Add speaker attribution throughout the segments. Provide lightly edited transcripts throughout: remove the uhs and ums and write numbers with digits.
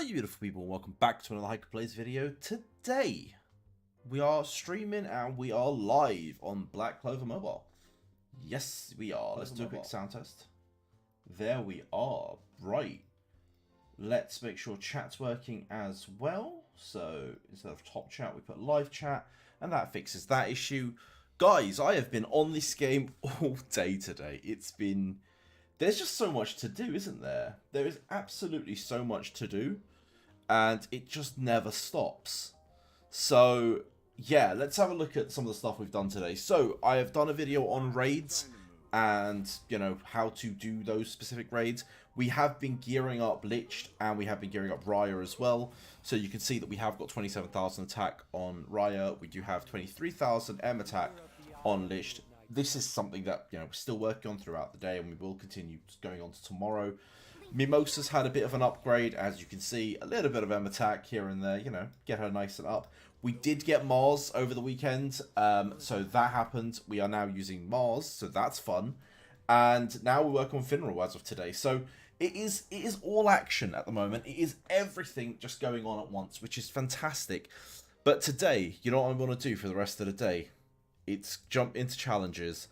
Speaker 1: you beautiful people, welcome back to another Hiker Plays video. Today, we are streaming and we are live on Black Clover Mobile. Yes, we are. Let's do a quick sound test. There we are. Right. Let's make sure chat's working as well. So, instead of top chat, we put live chat, and that fixes that issue. Guys, I have been on this game all day today. There's just so much to do, isn't there? There is absolutely so much to do, and it just never stops. So, yeah, let's have a look at some of the stuff we've done today. So, I have done a video on raids, and, you know, how to do those specific raids. We have been gearing up Liched, and we have been gearing up Raya as well. So, you can see that we have got 27,000 attack on Raya. We do have 23,000 M attack on Liched. This is something that, you know, we're still working on throughout the day, and we will continue going on to tomorrow. Mimosa's had a bit of an upgrade, as you can see, a little bit of M attack here and there, you know, get her nice and up. We did get Mars over the weekend, so that happened. We are now using Mars, so that's fun. And now we work on Finral as of today. So it is all action at the moment. It is everything just going on at once, which is fantastic. But today, you know what I want to do for the rest of the day? It's jump into challenges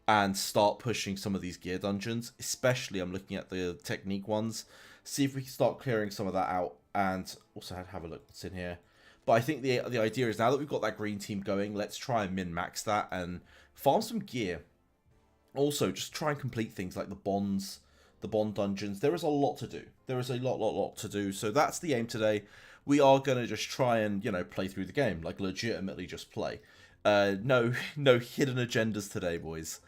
Speaker 1: and start pushing some of these gear dungeons. Especially, I'm looking at the technique ones. See if we can start clearing some of that out. And also have a look what's in here. But I think the idea is, now that we've got that green team going, let's try and min-max that and farm some gear. Also, just try and complete things like the bonds, the bond dungeons. There is a lot to do. There is a lot to do. So that's the aim today. We are going to just try and, you know, play through the game. Like, legitimately just play. No hidden agendas today, boys.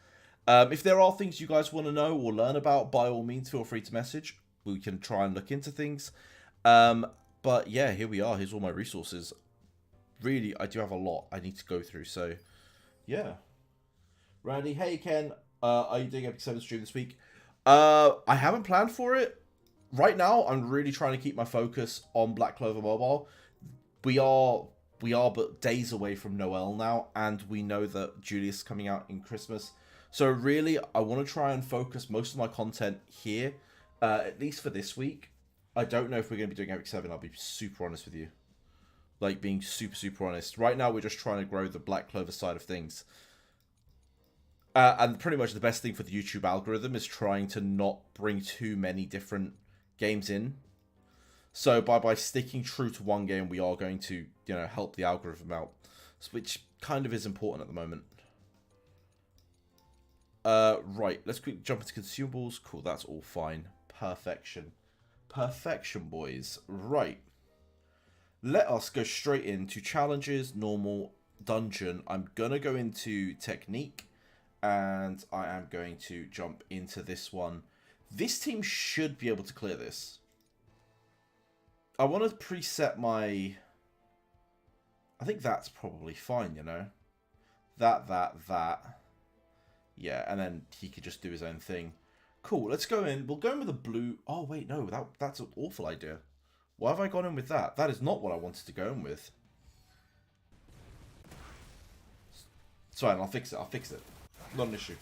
Speaker 1: If there are things you guys want to know or learn about, by all means, feel free to message. We can try and look into things. But yeah, here we are. Here's all my resources. Really, I do have a lot I need to go through. So, yeah. Randy, hey Ken, are you doing Epic 7 stream this week? I haven't planned for it. Right now, I'm really trying to keep my focus on Black Clover Mobile. We are but days away from Noel now, and we know that Julius is coming out in Christmas. So really, I want to try and focus most of my content here, at least for this week. I don't know if we're going to be doing Epic 7, I'll be super honest with you. Like, being super honest. Right now, we're just trying to grow the Black Clover side of things. And pretty much the best thing for the YouTube algorithm is trying to not bring too many different games in. So by sticking true to one game, we are going to, you know, help the algorithm out, which kind of is important at the moment. Right, let's quickly jump into consumables. Cool, that's all fine. Perfection. Perfection, boys. Right. Let us go straight into challenges, normal, dungeon. I'm going to go into technique, and I am going to jump into this one. This team should be able to clear this. I want to preset my... I think that's probably fine, you know? That. Yeah, and then he could just do his own thing. Cool, let's go in. We'll go in with a blue... Oh, wait, no, that's an awful idea. Why have I gone in with that? That is not what I wanted to go in with. It's fine, I'll fix it. Not an issue.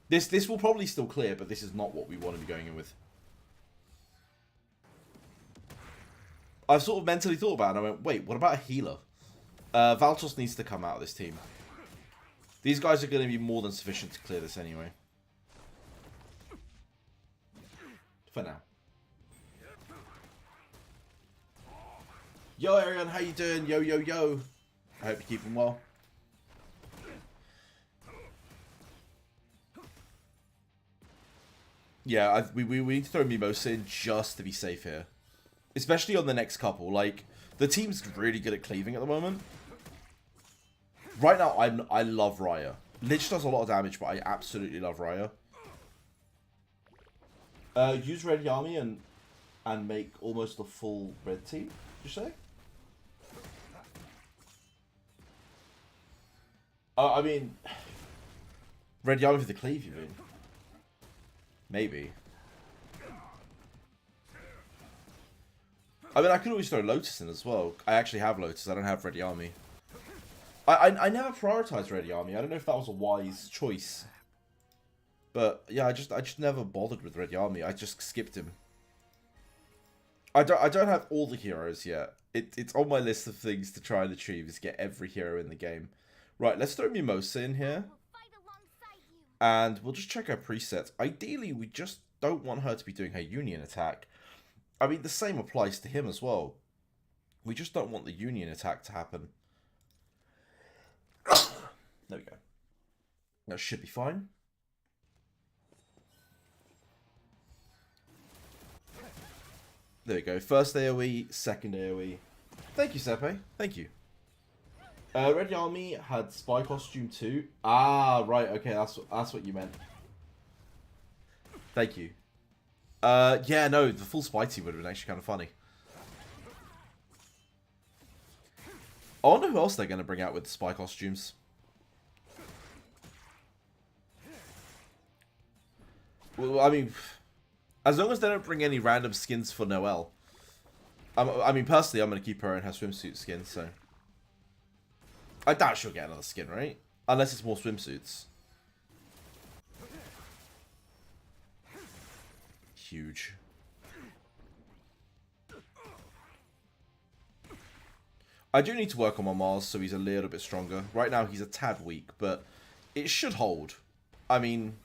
Speaker 1: This will probably still clear, but this is not what we want to be going in with. I've sort of mentally thought about it, and I went, wait, what about a healer? Valtos needs to come out of this team. These guys are going to be more than sufficient to clear this anyway. For now. Yo, Arian, how you doing? Yo. I hope you're keeping well. Yeah, we need to throw Mimosa in just to be safe here. Especially on the next couple. Like, the team's really good at cleaving at the moment. Right now, I love Raya. Lich does a lot of damage, but I absolutely love Raya. Use Red Army and make almost a full red team, did you say? I mean... Red Army for the cleave, you mean? Maybe. I mean, I could always throw Lotus in as well. I actually have Lotus. I don't have Ready Army. I never prioritized Ready Army. I don't know if that was a wise choice. But yeah, I just never bothered with Ready Army. I just skipped him. I don't have all the heroes yet. It's on my list of things to try and achieve is get every hero in the game. Right, let's throw Mimosa in here. And we'll just check her presets. Ideally, we just don't want her to be doing her union attack. I mean, the same applies to him as well. We just don't want the union attack to happen. There we go. That should be fine. There we go. First AoE, second AoE. Thank you, Sepe. Thank you. Red Army had spy costume too. Ah, right. Okay, that's what you meant. Thank you. Yeah, no, the full spy team would have been actually kind of funny. I wonder who else they're going to bring out with the spy costumes. Well, I mean, as long as they don't bring any random skins for Noelle. I mean, personally, I'm going to keep her in her swimsuit skin, so... I doubt she'll get another skin, right? Unless it's more swimsuits. Huge. I do need to work on my Mars so he's a little bit stronger. Right now he's a tad weak, but it should hold. I mean,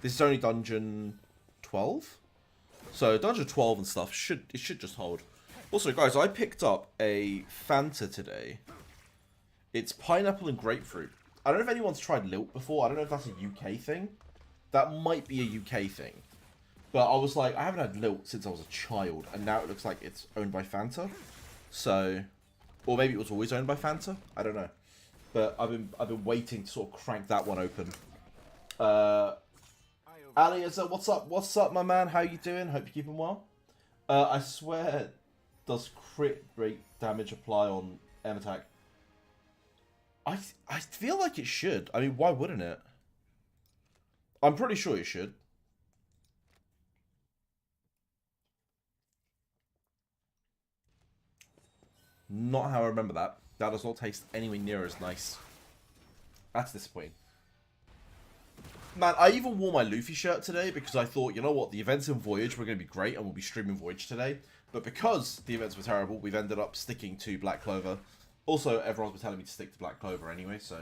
Speaker 1: this is only dungeon 12? So dungeon 12 and stuff, it should just hold. Also, guys, I picked up a Fanta today. It's pineapple and grapefruit. I don't know if anyone's tried Lilt before. I don't know if that's a UK thing. That might be a UK thing. But I was like, I haven't had Lilt since I was a child, and now it looks like it's owned by Fanta. So, or maybe it was always owned by Fanta. I don't know. But I've been waiting to sort of crank that one open. Ali, what's up? What's up, my man? How you doing? Hope you're keeping well. I swear, does crit rate damage apply on M attack? I feel like it should. I mean, why wouldn't it? I'm pretty sure it should. Not how I remember that. That does not taste anywhere near as nice. That's disappointing. Man, I even wore my Luffy shirt today because I thought, you know what, the events in Voyage were going to be great and we'll be streaming Voyage today. But because the events were terrible, we've ended up sticking to Black Clover. Also, everyone's been telling me to stick to Black Clover anyway, so...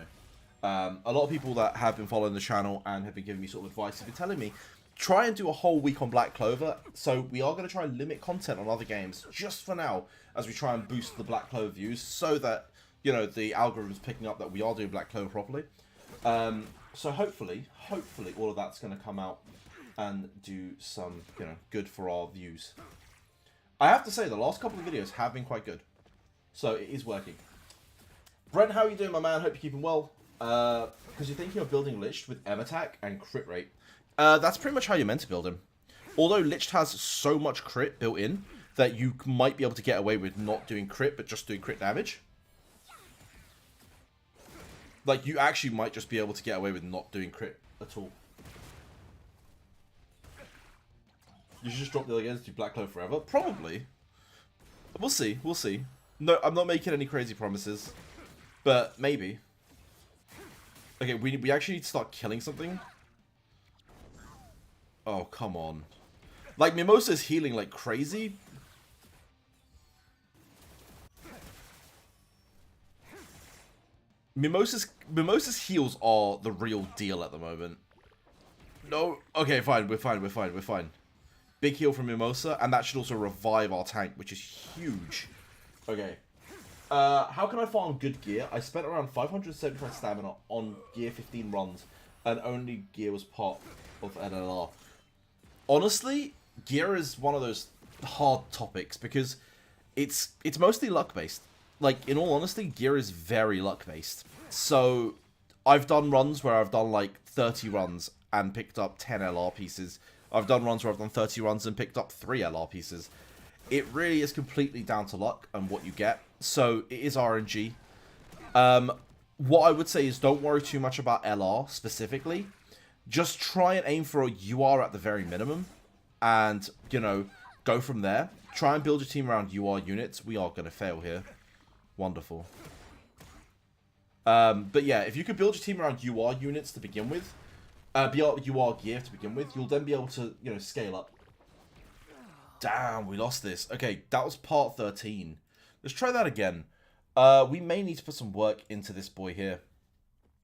Speaker 1: a lot of people that have been following the channel and have been giving me sort of advice have been telling me, try and do a whole week on Black Clover. So we are going to try and limit content on other games, just for now, as we try and boost the Black Clover views, so that, you know, the algorithm's picking up that we are doing Black Clover properly. So hopefully all of that's going to come out and do some, you know, good for our views. I have to say, the last couple of videos have been quite good. So it is working. Brent, how are you doing, my man? Hope you're keeping well. Because you're thinking of building Lich with M attack and crit rate. That's pretty much how you're meant to build him. Although Lich has so much crit built in that you might be able to get away with not doing crit, but just doing crit damage. Like, you actually might just be able to get away with not doing crit at all. You should just drop the other games to do Black Clover forever? Probably. We'll see, we'll see. No, I'm not making any crazy promises. But, maybe. Okay, we actually need to start killing something. Oh, come on. Like, Mimosa's healing like crazy. Mimosa's heals are the real deal at the moment. No. Okay, fine. We're fine. Big heal from Mimosa, and that should also revive our tank, which is huge. Okay. How can I farm good gear? I spent around 575 stamina on gear 15 runs, and only gear was part of NLR. Honestly, gear is one of those hard topics, because it's mostly luck-based. Like, in all honesty, gear is very luck-based. So, I've done runs where I've done, like, 30 runs and picked up 10 LR pieces. I've done runs where I've done 30 runs and picked up 3 LR pieces. It really is completely down to luck and what you get. So, it is RNG. What I would say is don't worry too much about LR specifically. Just try and aim for a UR at the very minimum. And, you know, go from there. Try and build your team around UR units. We are going to fail here. Wonderful. But yeah, if you could build your team around UR units to begin with, UR gear to begin with, you'll then be able to, you know, scale up. Damn, we lost this. Okay, that was part 13. Let's try that again. We may need to put some work into this boy here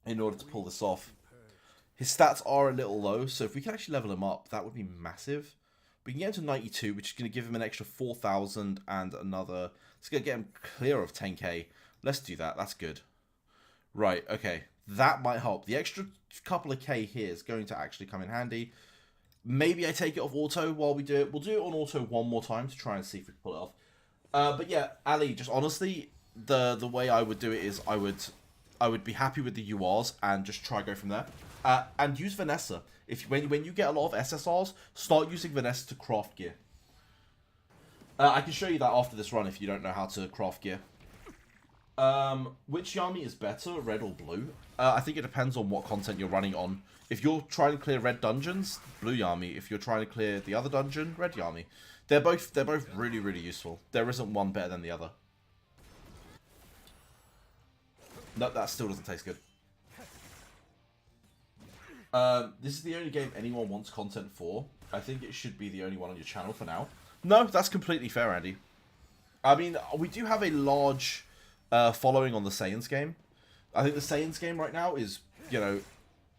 Speaker 1: in order to pull this off. His stats are a little low, so if we can actually level him up, that would be massive. We can get him to 92, which is going to give him an extra 4,000 and another... It's going to get him clear of 10k. Let's do that. That's good. Right, okay. That might help. The extra couple of K here is going to actually come in handy. Maybe I take it off auto while we do it. We'll do it on auto one more time to try and see if we can pull it off. But yeah, Ali, just honestly, the way I would do it is I would be happy with the URs and just try go from there. And use Vanessa. When you get a lot of SSRs, start using Vanessa to craft gear. I can show you that after this run if you don't know how to craft gear. Which Yami is better, red or blue? I think it depends on what content you're running on. If you're trying to clear red dungeons, blue Yami. If you're trying to clear the other dungeon, red Yami. They're both really, really useful. There isn't one better than the other. No, that still doesn't taste good. This is the only game anyone wants content for. I think it should be the only one on your channel for now. No, that's completely fair, Andy. I mean, we do have a large following on the Saiyans game. I think the Saiyans game right now is, you know,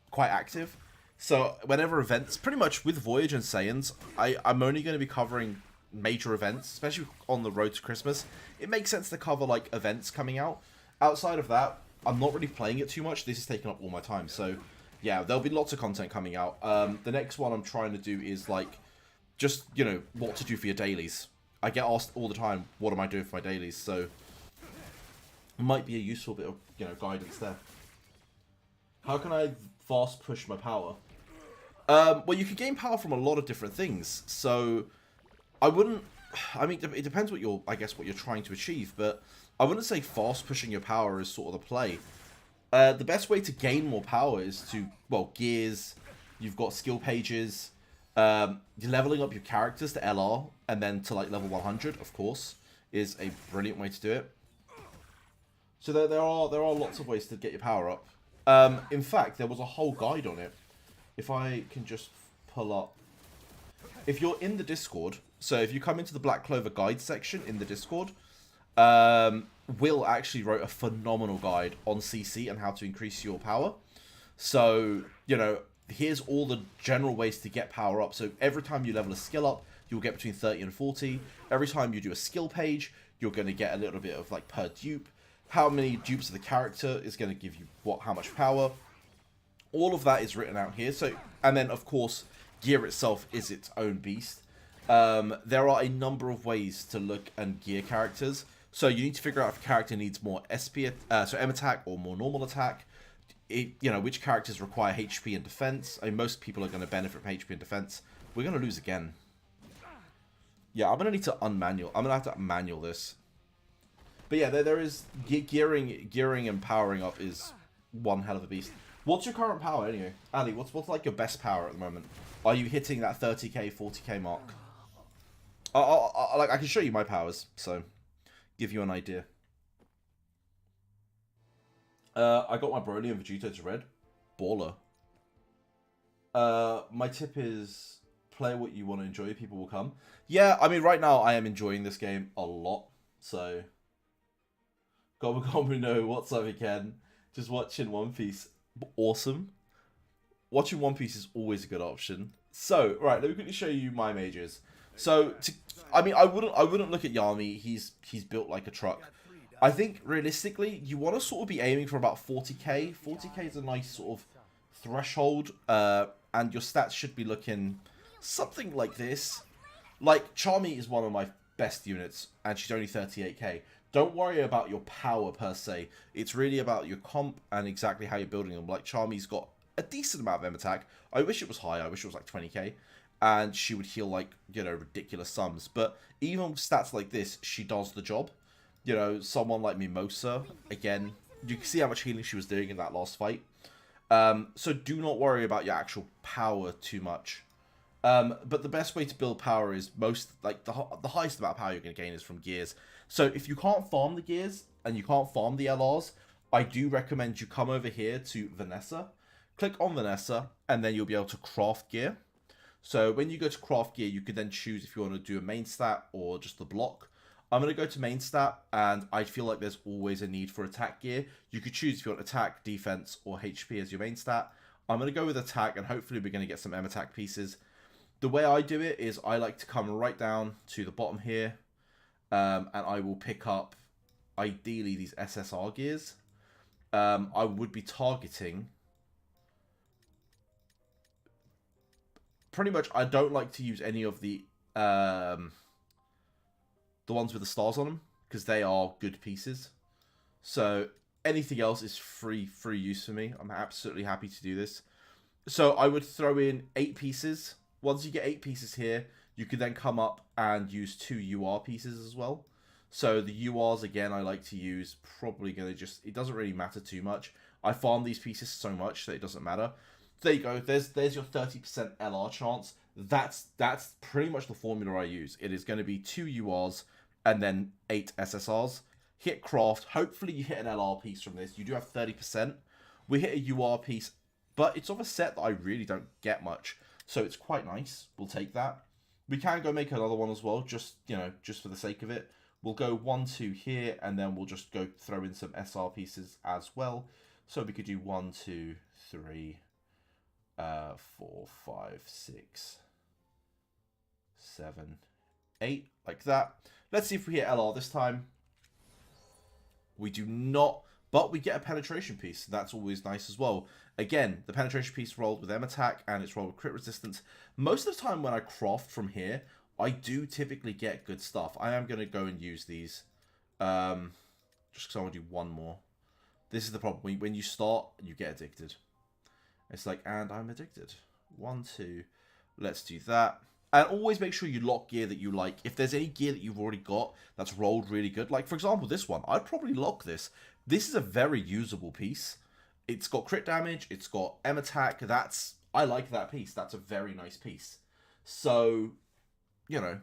Speaker 1: quite active. So whenever events, pretty much with Voyage and Saiyans, I'm only going to be covering major events, especially on the road to Christmas. It makes sense to cover like events coming out. Outside of that, I'm not really playing it too much. This is taking up all my time. So yeah, there'll be lots of content coming out. The next one I'm trying to do is like, just, you know, what to do for your dailies. I get asked all the time, what am I doing for my dailies? So it might be a useful bit of, you know, guidance there. How can I fast push my power? Well, you can gain power from a lot of different things. So I mean, it depends what you're, I guess, what you're trying to achieve. But I wouldn't say fast pushing your power is sort of the play. The best way to gain more power is to, well, gears. You've got skill pages. You're leveling up your characters to LR and then to like level 100, of course, is a brilliant way to do it. So there are lots of ways to get your power up. In fact, there was a whole guide on it. If I can just pull up, if you're in the Discord, so if you come into the Black Clover guide section in the Discord, Will actually wrote a phenomenal guide on CC and how to increase your power. So, you know, here's all the general ways to get power up. So every time you level a skill up, you'll get between 30 and 40. Every time you do a skill page, you're going to get a little bit of like per dupe. How many dupes of the character is going to give you how much power. All of that is written out here. So, and then of course, gear itself is its own beast. There are a number of ways to look and gear characters. So you need to figure out if a character needs more SP, so M attack or more normal attack. You know, which characters require HP and defense. I mean, most people are going to benefit from HP and defense. We're going to lose again. Yeah, I'm going to need to unmanual. I'm going to have to manual this. But yeah, there is gearing and powering up is one hell of a beast. What's your current power anyway? Ali, what's like your best power at the moment? Are you hitting that 30k, 40k mark? Like I can show you my powers, so give you an idea. I got my Broly and Vegeta to red. Baller. My tip is play what you want to enjoy. People will come. Yeah, I mean, right now I am enjoying this game a lot. So, Gomu no, what's up again? Just watching One Piece. Awesome. Watching One Piece is always a good option. So, right, let me quickly show you my mages. So, I mean, I wouldn't look at Yami. He's built like a truck. I think, realistically, you want to sort of be aiming for about 40k. 40k is a nice sort of threshold, and your stats should be looking something like this. Like, Charmy is one of my best units, and she's only 38k. Don't worry about your power, per se. It's really about your comp and exactly how you're building them. Like, Charmy's got a decent amount of M attack. I wish it was high. I wish it was like 20k. And she would heal, like, you know, ridiculous sums. But even with stats like this, she does the job. You know, someone like Mimosa, again, you can see how much healing she was doing in that last fight. So do not worry about your actual power too much. But the best way to build power is the highest amount of power you're going to gain is from gears. So if you can't farm the gears and you can't farm the LRs, I do recommend you come over here to Vanessa. Click on Vanessa and then you'll be able to craft gear. So when you go to craft gear, you can then choose if you want to do a main stat or just the block. I'm going to go to main stat, and I feel like there's always a need for attack gear. You could choose if you want attack, defense, or HP as your main stat. I'm going to go with attack, and hopefully we're going to get some M-attack pieces. The way I do it is I like to come right down to the bottom here, and I will pick up, ideally, these SSR gears. I would be targeting... Pretty much, I don't like to use any of the ones with the stars on them, because they are good pieces. So anything else is free use for me. I'm absolutely happy to do this. So I would throw in 8 pieces. Once you get 8 pieces here, you can then come up and use 2 UR pieces as well. So the URs, again, I like to use, probably going to just, it doesn't really matter too much. I farm these pieces so much that it doesn't matter. There you go. There's your 30% LR chance. That's pretty much the formula I use. It is going to be 2 URs and then 8 SSRs. Hit craft. Hopefully you hit an LR piece from this. You do have 30%. We hit a UR piece, but it's of a set that I really don't get much. So it's quite nice. We'll take that. We can go make another one as well, just, you know, just for the sake of it. We'll go 1, 2 here, and then we'll just go throw in some SR pieces as well. So we could do 1, 2, 3, 4, 5, 6, 7, 8, like that. Let's see if we hit LR this time. We do not, but we get a penetration piece. That's always nice as well. Again, the penetration piece rolled with M attack, and it's rolled with crit resistance. Most of the time when I craft from here, I do typically get good stuff. I am going to go and use these, just because I want to do one more. This is the problem. When you start, you get addicted. It's like, and I'm addicted. 1, 2. Let's do that. And always make sure you lock gear that you like. If there's any gear that you've already got that's rolled really good, like for example this one, I'd probably lock this. This is a very usable piece. It's got crit damage. It's got M attack. I like that piece. That's a very nice piece. So, you know.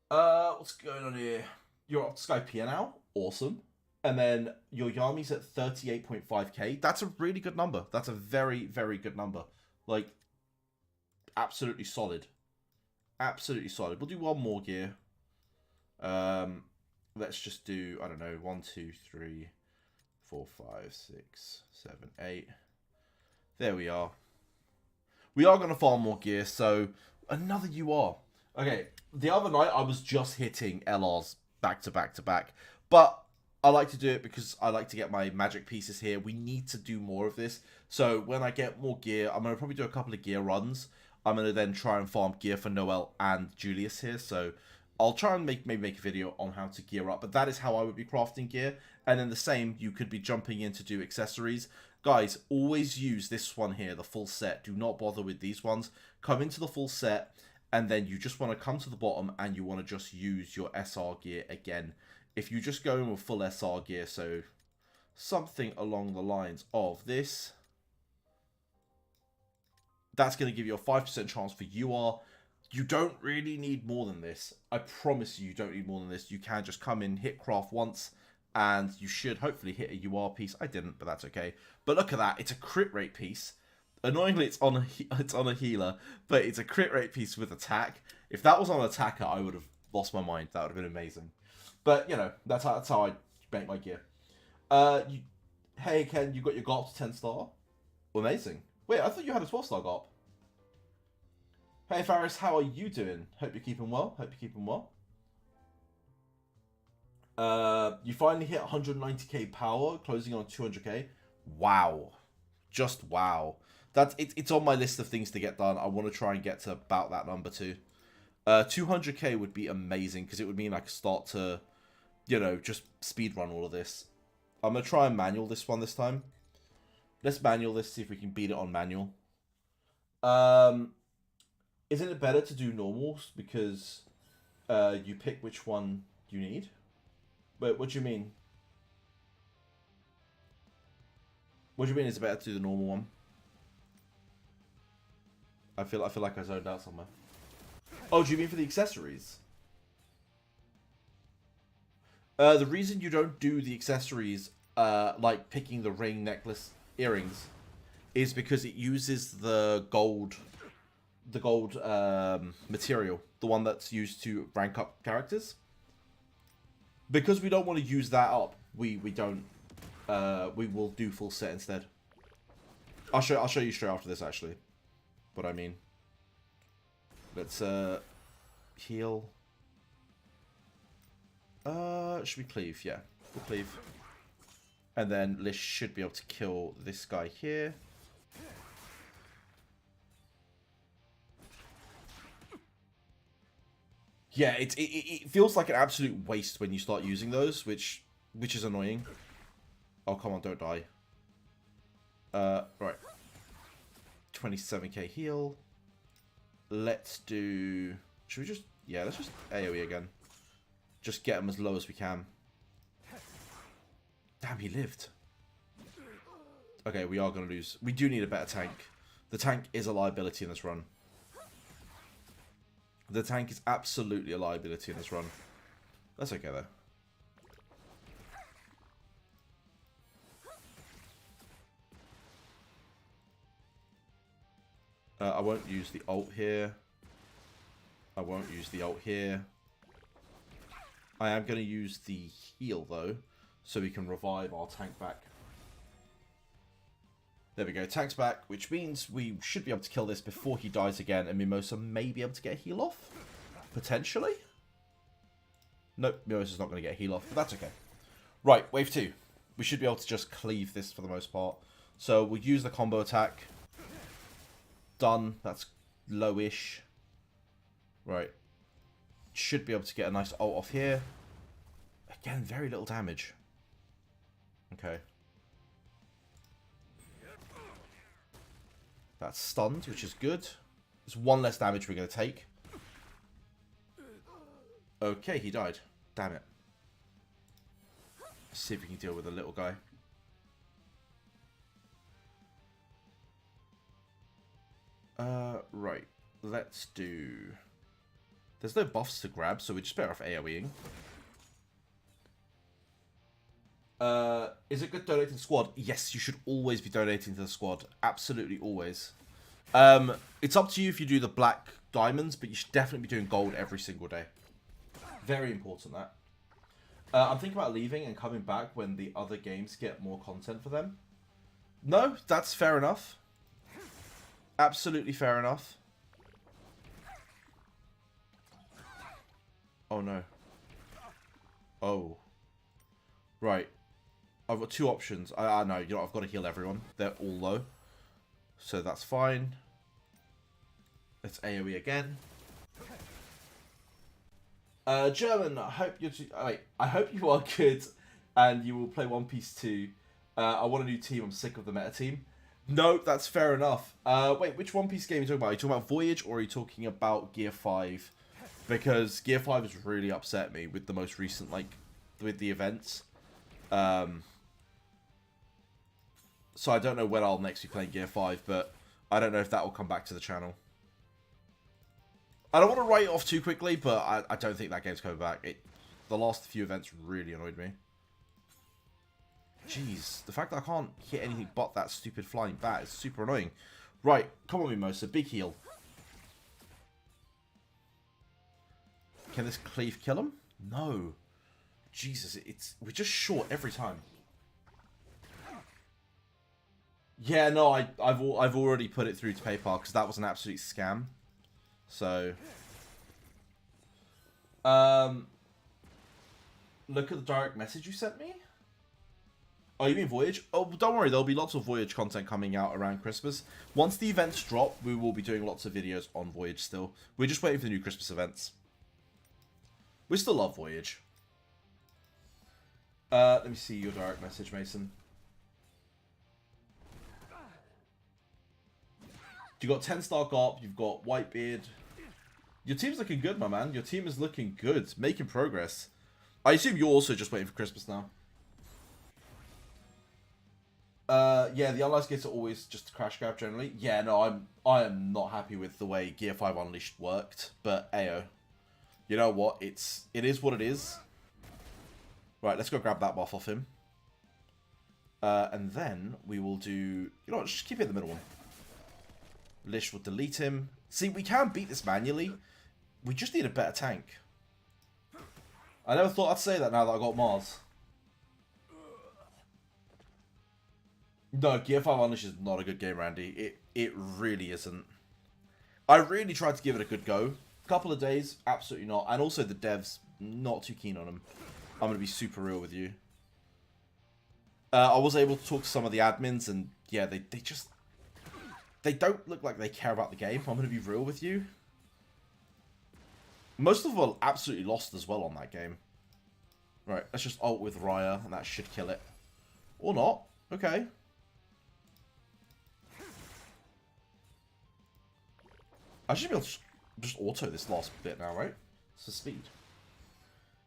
Speaker 1: What's going on here? You're up to Sky Pier now. Awesome. And then your Yami's at 38.5k. That's a really good number. That's a very, very good number. Like, absolutely solid. Absolutely solid. We'll do one more gear. Let's just do, I don't know, 1, 2, 3, 4, 5, 6, 7, 8. There we are. We are going to farm more gear, so another UR. Okay, the other night I was just hitting LRs back to back to back. But I like to do it because I like to get my magic pieces here. We need to do more of this. So when I get more gear, I'm going to probably do a couple of gear runs. I'm going to then try and farm gear for Noel and Julius here. So I'll try and maybe make a video on how to gear up. But that is how I would be crafting gear. And then the same, you could be jumping in to do accessories. Guys, always use this one here, the full set. Do not bother with these ones. Come into the full set, and then you just want to come to the bottom and you want to just use your SR gear again. If you just go in with full SR gear, so something along the lines of this, that's going to give you a 5% chance for UR. You don't really need more than this. I promise you don't need more than this. You can just come in, hit craft once, and you should hopefully hit a UR piece. I didn't, but that's okay. But look at that. It's a crit rate piece. Annoyingly, it's on a healer, but it's a crit rate piece with attack. If that was on attacker, I would have lost my mind. That would have been amazing. But, you know, that's how I make my gear. Hey, Ken, you got your GOP to 10 star? Amazing. Wait, I thought you had a 12 star GOP. Hey, Faris, how are you doing? Hope you're keeping well. You finally hit 190k power, closing on 200k. Wow. Just wow. It's on my list of things to get done. I want to try and get to about that number too. 200k would be amazing because it would mean I could start to, you know, just speedrun all of this. I'm going to try and manual this one this time. Let's manual this, see if we can beat it on manual. Isn't it better to do normals because you pick which one you need? Wait, what do you mean? What do you mean it's better to do the normal one? I feel like I zoned out somewhere. Oh, do you mean for the accessories? The reason you don't do the accessories, like picking the ring, necklace, earrings, is because it uses the gold the gold material, the one that's used to rank up characters. Because we don't want to use that up, we will do full set instead. I'll show you straight after this actually. What I mean. Let's heal. Should we cleave? Yeah, we'll cleave. And then Lish should be able to kill this guy here. Yeah, it feels like an absolute waste when you start using those, which is annoying. Oh, come on, don't die. Right. 27k heal. Let's do... Should we just... Yeah, let's just AoE again. Just get him as low as we can. Damn, he lived. Okay, we are going to lose. We do need a better tank. The tank is a liability in this run. The tank is absolutely a liability in this run. That's okay, though. I won't use the ult here. I won't use the ult here. I am going to use the heal, though, so we can revive our tank back. There we go, tank's back, which means we should be able to kill this before he dies again, and Mimosa may be able to get a heal off? Potentially? Nope, Mimosa's not going to get a heal off, but that's okay. Right, wave 2. We should be able to just cleave this for the most part. So we'll use the combo attack. Done. That's lowish. Right. Should be able to get a nice ult off here. Again, very little damage. Okay. That's stunned, which is good. There's one less damage we're going to take. Okay, he died. Damn it. Let's see if we can deal with the little guy. Right. Let's do... There's no buffs to grab, so we're just better off AoEing. Is it good donating to the squad? Yes, you should always be donating to the squad. Absolutely always. It's up to you if you do the black diamonds, but you should definitely be doing gold every single day. Very important, that. I'm thinking about leaving and coming back when the other games get more content for them. No, that's fair enough. Absolutely fair enough. Oh, no. Oh. Right. I've got two options. I know, you know, I've got to heal everyone. They're all low. So that's fine. Let's AoE again. German, I hope you're... Wait, I hope you are good and you will play One Piece 2. I want a new team. I'm sick of the meta team. No, that's fair enough. Wait, which One Piece game are you talking about? Are you talking about Voyage or are you talking about Gear 5? Because Gear 5 has really upset me with the most recent, like, with the events. So I don't know when I'll next be playing Gear 5, but I don't know if that will come back to the channel. I don't want to write it off too quickly, but I don't think that game's coming back. The last few events really annoyed me. Jeez, the fact that I can't hit anything but that stupid flying bat is super annoying. Right, come on Mimosa, big heal. Can this cleave kill him? No. Jesus, we're just short every time. Yeah, no, I've already put it through to PayPal because that was an absolute scam. So, look at the direct message you sent me. Oh, you mean Voyage? Oh, don't worry, there'll be lots of Voyage content coming out around Christmas. Once the events drop, we will be doing lots of videos on Voyage still. We're just waiting for the new Christmas events. We still love Voyage. Let me see your direct message, Mason. You got 10-star Garp, you've got Whitebeard. Your team's looking good, my man. Your team is looking good. Making progress. I assume you're also just waiting for Christmas now. Yeah, the unlicensed gates are always just a crash grab generally. Yeah, no, I am not happy with the way Gear 5 Unleashed worked, but ayo. You know what? It is what it is. Right, let's go grab that buff off him. And then we will do... You know what? Just keep it in the middle one. Lish will delete him. See, we can beat this manually. We just need a better tank. I never thought I'd say that now that I got Mars. No, Gear 5 Unleashed is not a good game, Randy. It really isn't. I really tried to give it a good go. Couple of days, absolutely not. And also the devs, not too keen on them. I'm going to be super real with you. I was able to talk to some of the admins, and yeah, they just... They don't look like they care about the game. I'm going to be real with you. Most of them are absolutely lost as well on that game. Right, let's just ult with Raya, and that should kill it. Or not. Okay. I should be able to just auto this last bit now, right? It's for speed.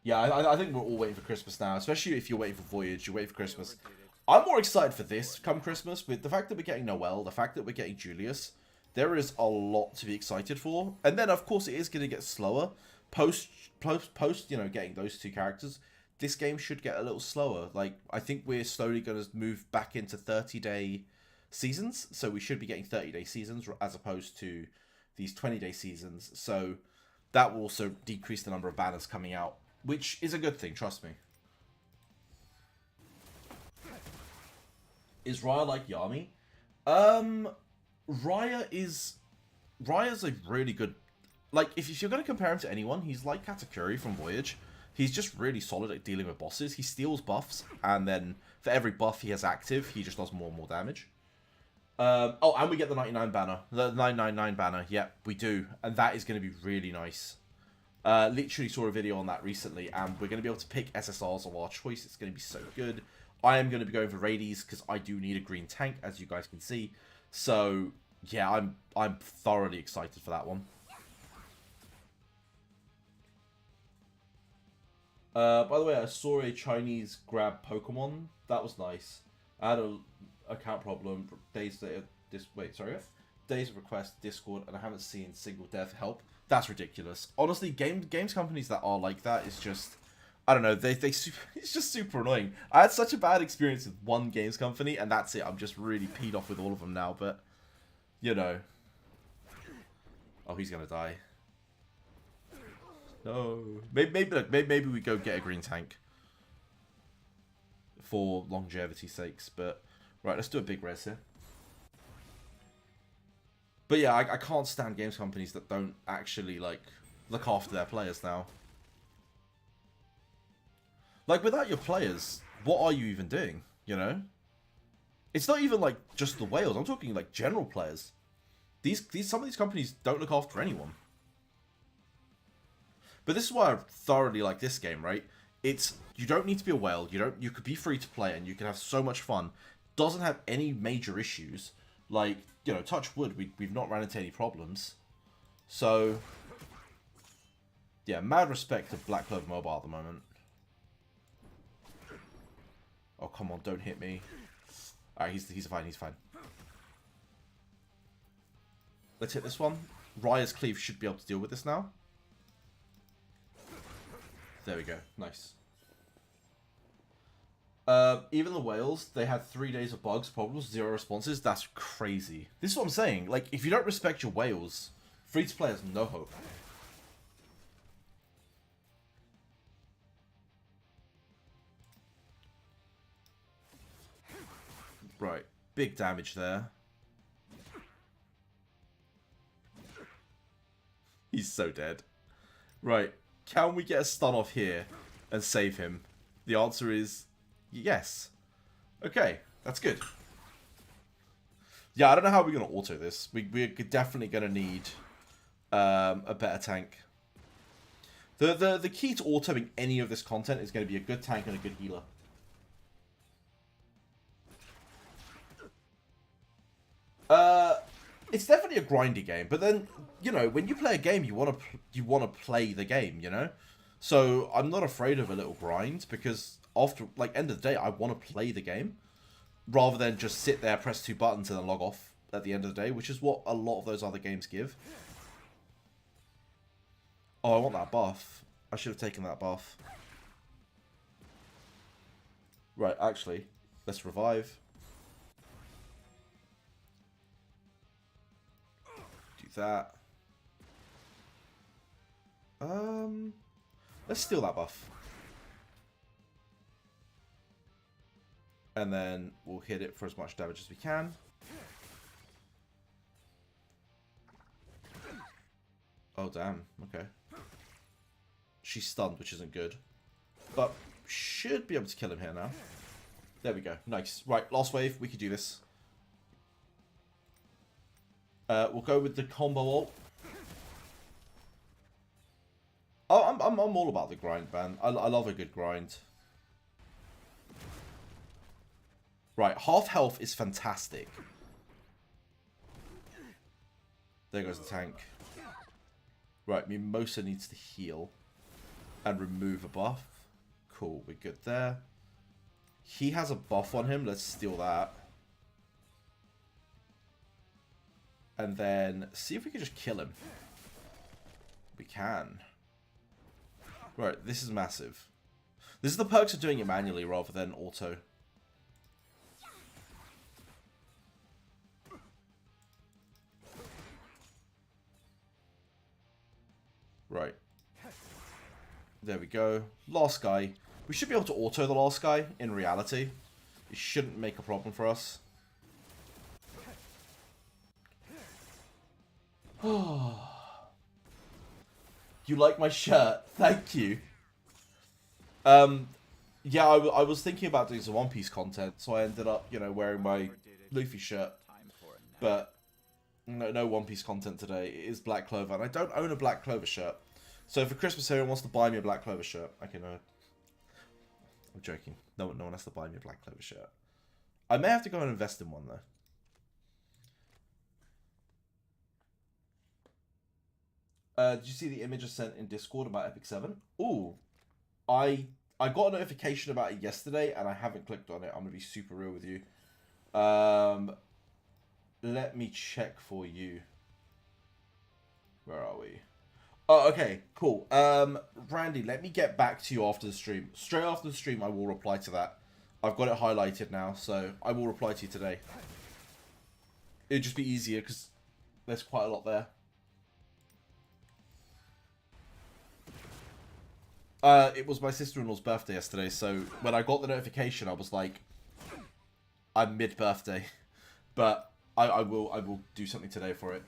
Speaker 1: Yeah, I think we're all waiting for Christmas now. Especially if you're waiting for Voyage, you're waiting for Christmas. I'm more excited for this come Christmas. With the fact that we're getting Noel, the fact that we're getting Julius. There is a lot to be excited for. And then, of course, it is going to get slower. Post, you know, getting those two characters, this game should get a little slower. Like, I think we're slowly going to move back into 30-day seasons. So we should be getting 30-day seasons as opposed to these 20-day seasons. So that will also decrease the number of banners coming out, which is a good thing, trust me. Is Raya like Yami? Raya's a really good... Like, if you're going to compare him to anyone, he's like Katakuri from Voyage. He's just really solid at dealing with bosses. He steals buffs, and then for every buff he has active, he just does more and more damage. Oh, and we get the 99 banner. The 999 banner. Yep, we do. And that is going to be really nice. Literally saw a video on that recently, and we're going to be able to pick SSRs of our choice. It's going to be so good. I am going to be going for Radies, because I do need a green tank, as you guys can see. So, yeah, I'm thoroughly excited for that one. By the way, I saw a Chinese grab Pokemon. That was nice. I had a account problem. Days of request Discord, and I haven't seen single dev help. That's ridiculous. Honestly, games companies that are like that is just, I don't know. It's just super annoying. I had such a bad experience with one games company, and that's it. I'm just really peed off with all of them now. But you know, oh, he's gonna die. No, maybe we go get a green tank for longevity's sakes. But right, let's do a big res here. But yeah, I can't stand games companies that don't actually like look after their players now. Like, without your players, what are you even doing? You know, it's not even like just the whales. I'm talking like general players. Some of these companies don't look after anyone. But this is why I thoroughly like this game, right? It's, you don't need to be a whale. You could be free to play and you can have so much fun. Doesn't have any major issues. Like, you know, touch wood, we've not ran into any problems. So, yeah, mad respect to Black Clover Mobile at the moment. Oh, come on, don't hit me. Alright, he's fine, he's fine. Let's hit this one. Raya's Cleave should be able to deal with this now. There we go. Nice. Even the whales, they had 3 days of bugs, problems, 0 responses. That's crazy. This is what I'm saying. Like, if you don't respect your whales, free-to-play has no hope. Right. Big damage there. He's so dead. Right. Can we get a stun off here and save him? The answer is yes. Okay, that's good. Yeah, I don't know how we're going to auto this. We're definitely going to need a better tank. The key to autoing any of this content is going to be a good tank and a good healer. It's definitely a grindy game, but then, you know, when you play a game, you want to play the game, you know? So I'm not afraid of a little grind, because after, like, end of the day, I want to play the game rather than just sit there, press 2 buttons and then log off at the end of the day, which is what a lot of those other games give. Oh, I want that buff. I should have taken that buff. Right, actually, let's revive. That. Let's steal that buff. And then we'll hit it for as much damage as we can. Oh, damn. Okay. She's stunned, which isn't good. But should be able to kill him here now. There we go. Nice. Right, last wave. We could do this. We'll go with the combo ult. Oh, I'm all about the grind, man. I love a good grind. Right, half health is fantastic. There goes the tank. Right, Mimosa needs to heal and remove a buff. Cool, we're good there. He has a buff on him. Let's steal that. And then see if we can just kill him. We can. Right, this is massive. This is the perks of doing it manually rather than auto. Right. There we go. Last guy. We should be able to auto the last guy in reality. It shouldn't make a problem for us. You like my shirt? Thank you. Yeah, I was thinking about doing some One Piece content, so I ended up, you know, wearing my Luffy shirt. But no One Piece content today. It is Black Clover, and I don't own a Black Clover shirt. So for Christmas, anyone wants to buy me a Black Clover shirt, I can. I'm joking. No one has to buy me a Black Clover shirt. I may have to go and invest in one though. Did you see the image I sent in Discord about Epic 7? Ooh, I got a notification about it yesterday, and I haven't clicked on it. I'm gonna be super real with you. Let me check for you. Where are we? Oh, okay, cool. Randy, let me get back to you after the stream. Straight after the stream, I will reply to that. I've got it highlighted now, so I will reply to you today. It'd just be easier because there's quite a lot there. It was my sister-in-law's birthday yesterday, so when I got the notification, I was like, I'm mid-birthday, but I will do something today for it.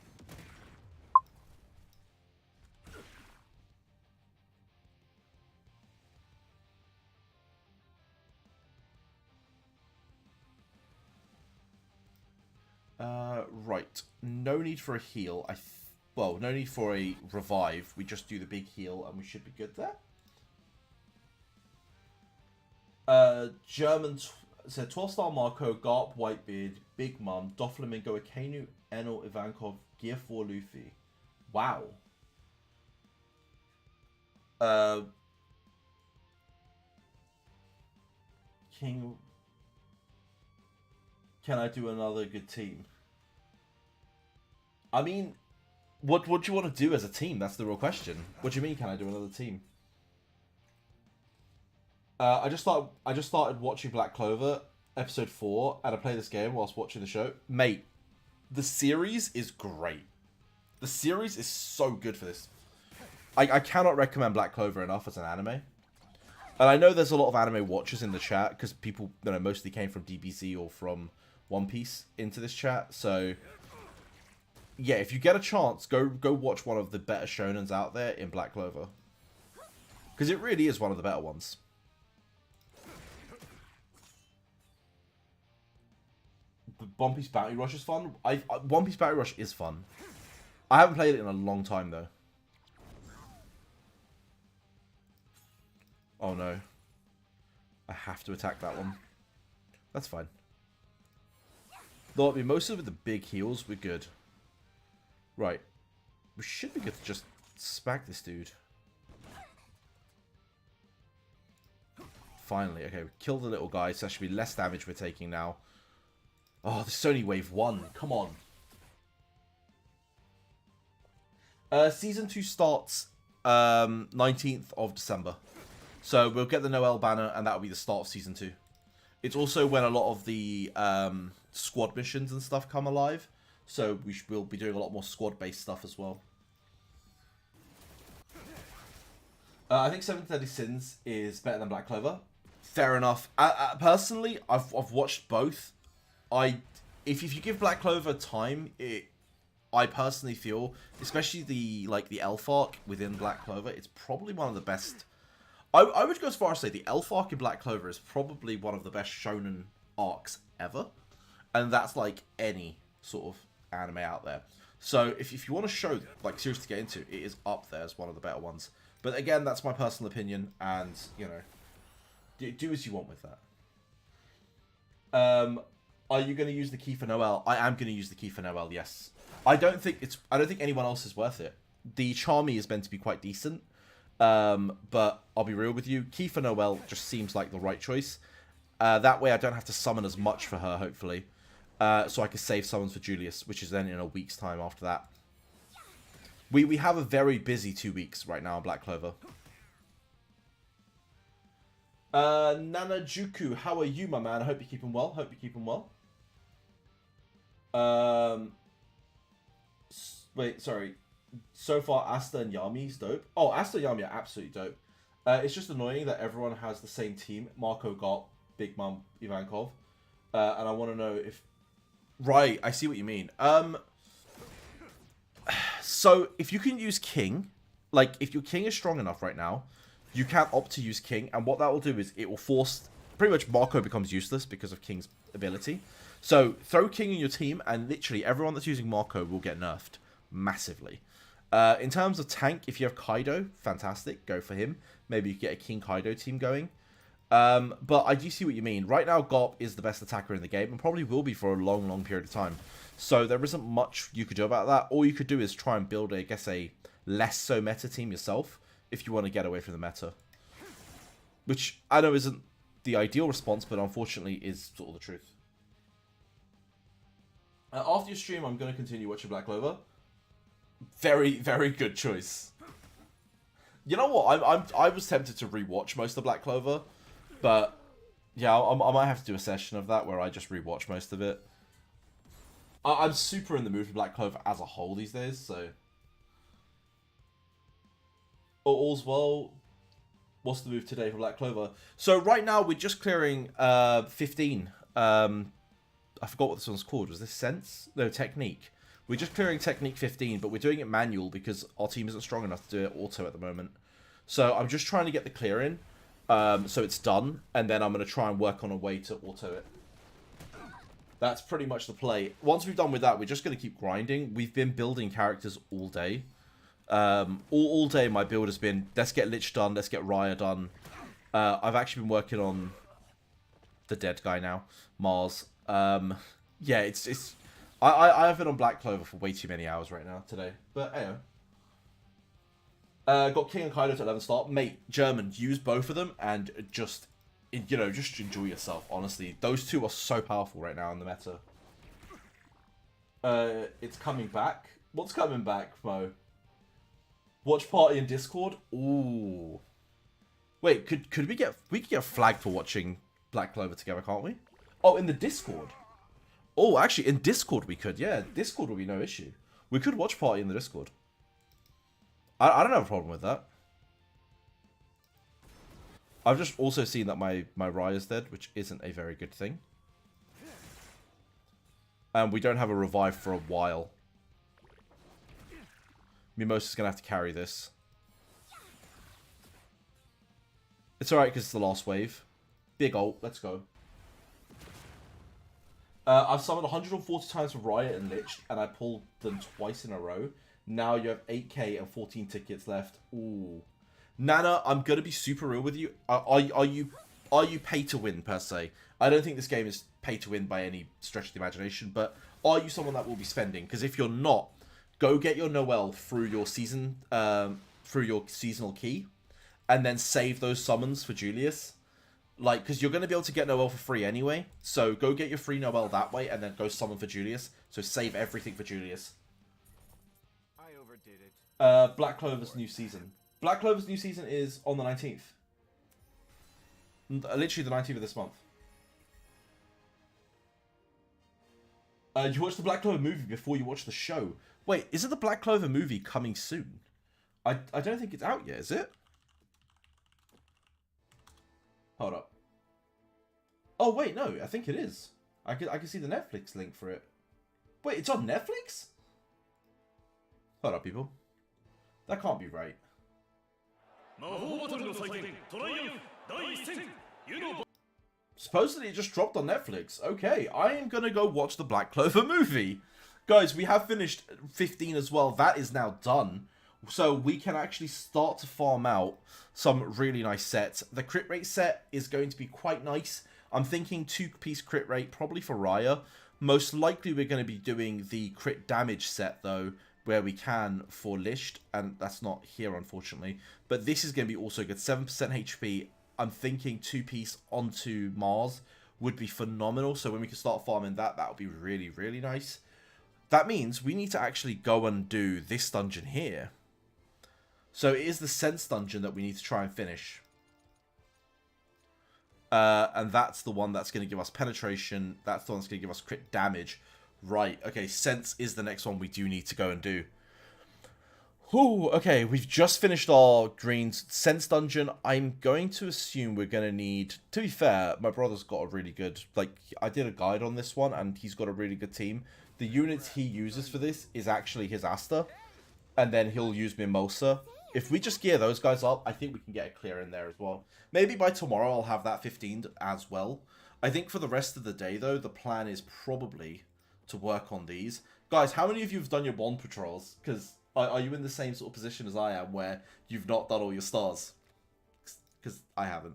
Speaker 1: Right. No need for a heal. Well, no need for a revive. We just do the big heal, and we should be good there. German said 12-star Marco, Garp, Whitebeard, Big Mum, Doflamingo, Akainu, Enel, Ivankov, Gear 4 Luffy. Wow. King. Can I do another good team? I mean, what do you want to do as a team? That's the real question. What do you mean? Can I do another team? I just started watching Black Clover episode 4, and I play this game whilst watching the show. Mate, the series is great. The series is so good for this. I cannot recommend Black Clover enough as an anime. And I know there's a lot of anime watchers in the chat because people, you know, mostly came from DBZ or from One Piece into this chat. So yeah, if you get a chance, go watch one of the better shonens out there in Black Clover, because it really is one of the better ones. One Piece Bounty Rush is fun. One Piece Bounty Rush is fun. I haven't played it in a long time though. Oh no. I have to attack that one. That's fine. Though, I mean, mostly with the big heals, we're good. Right. We should be good to just smack this dude. Finally. Okay, we killed the little guy, so that should be less damage we're taking now. Oh, this is only wave 1. Come on. Season 2 starts 19th of December. So we'll get the Noel banner, and that'll be the start of Season 2. It's also when a lot of the squad missions and stuff come alive. So we'll be doing a lot more squad-based stuff as well. I think 7 Deadly Sins is better than Black Clover. Fair enough. Personally, I've watched both. If you give Black Clover time, I personally feel, especially the elf arc within Black Clover, it's probably one of the best. I would go as far as say the elf arc in Black Clover is probably one of the best shonen arcs ever, and that's like any sort of anime out there. So if you want a show like serious to get into, it is up there as one of the better ones. But again, that's my personal opinion, and you know, do as you want with that. Are you going to use the key for Noel? I am going to use the key for Noel. Yes. I don't think anyone else is worth it. The Charmy is meant to be quite decent, but I'll be real with you. Key for Noel just seems like the right choice. That way, I don't have to summon as much for her. Hopefully, so I can save summons for Julius, which is then in a week's time after that. We have a very busy 2 weeks right now on Black Clover. Nanajuku, how are you, my man? I hope you're keeping well. Wait, sorry. So far, Asta and Yami's dope. Oh, Asta and Yami are absolutely dope. It's just annoying that everyone has the same team. Marco got Big Mom Ivankov. And I want to know if... Right, I see what you mean. So, if you can use King, like, if your King is strong enough right now, you can opt to use King, and what that will do is it will force... Pretty much Marco becomes useless because of King's ability. So, throw King in your team, and literally everyone that's using Marco will get nerfed massively. In terms of tank, if you have Kaido, fantastic, go for him. Maybe you get a King Kaido team going. But I do see what you mean. Right now, Gop is the best attacker in the game, and probably will be for a long, long period of time. So there isn't much you could do about that. All you could do is try and build, I guess, a less so meta team yourself, if you want to get away from the meta. Which I know isn't the ideal response, but unfortunately is sort of the truth. After your stream, I'm going to continue watching Black Clover. Very, very good choice. You know what? I was tempted to rewatch most of Black Clover, but yeah, I might have to do a session of that where I just rewatch most of it. I'm super in the mood for Black Clover as a whole these days, so... All's well. What's the move today for Black Clover? So right now we're just clearing 15. I forgot what this one's called. Was this Sense? No, Technique. We're just clearing Technique 15, but we're doing it manual because our team isn't strong enough to do it auto at the moment. So I'm just trying to get the clear in, so it's done, and then I'm going to try and work on a way to auto it. That's pretty much the play. Once we've done with that, we're just going to keep grinding. We've been building characters all day. All day my build has been, let's get Lich done, let's get Raya done. I've actually been working on the dead guy now, Mars. Yeah, I have been on Black Clover for way too many hours right now today. But anyway. Got King and Kaido to 11 start. Mate, German, use both of them and just, you know, just enjoy yourself, honestly. Those two are so powerful right now in the meta. It's coming back. What's coming back, Mo? Watch party in Discord? Ooh. Wait, could we get flagged for watching Black Clover together, can't we? Oh, in the Discord. Oh, actually, in Discord we could. Yeah, Discord will be no issue. We could watch party in the Discord. I don't have a problem with that. I've just also seen that my Raya's dead, which isn't a very good thing. And we don't have a revive for a while. Mimosa's going to have to carry this. It's alright because it's the last wave. Big ult, let's go. I've summoned 140 times for Riot and Lich, and I pulled them twice in a row. Now you have 8k and 14 tickets left. Ooh. Nana, I'm going to be super real with you. Are you pay to win, per se? I don't think this game is pay to win by any stretch of the imagination, but are you someone that will be spending? Because if you're not, go get your Noel through your season, through your seasonal key, and then save those summons for Julius. Like, because you're going to be able to get Noel for free anyway. So go get your free Noel that way, and then go summon for Julius. So save everything for Julius.
Speaker 2: I overdid it.
Speaker 1: Black Clover's new season. Black Clover's new season is on the 19th. Literally the 19th of this month. You watch the Black Clover movie before you watch the show. Wait, isn't the Black Clover movie coming soon? I don't think it's out yet, is it? Hold up. Oh, wait, no. I think it is. I can see the Netflix link for it. Wait, it's on Netflix? Hold up, people. That can't be right. Supposedly it just dropped on Netflix. Okay, I am gonna go watch the Black Clover movie. Guys, we have finished 15 as well. That is now done. So we can actually start to farm out some really nice sets. The crit rate set is going to be quite nice. I'm thinking 2-piece crit rate, probably for Raya. Most likely we're going to be doing the crit damage set, though, where we can for Lisht. And that's not here, unfortunately. But this is going to be also good. 7% HP. I'm thinking 2-piece onto Mars would be phenomenal. So when we can start farming that, that would be really, really nice. That means we need to actually go and do this dungeon here. So it is the Sense dungeon that we need to try and finish. And that's the one that's going to give us penetration. That's the one that's going to give us crit damage. Right, okay, Sense is the next one we do need to go and do. Ooh, okay, we've just finished our green Sense dungeon. I'm going to assume we're going to need... To be fair, my brother's got a really good... Like, I did a guide on this one, and he's got a really good team. The units he uses for this is actually his Asta. And then he'll use Mimosa. If we just gear those guys up, I think we can get a clear in there as well. Maybe by tomorrow I'll have that 15 as well. I think for the rest of the day, though, the plan is probably to work on these. Guys, how many of you have done your bond patrols? Because are you in the same sort of position as I am, where you've not done all your stars? Because I haven't.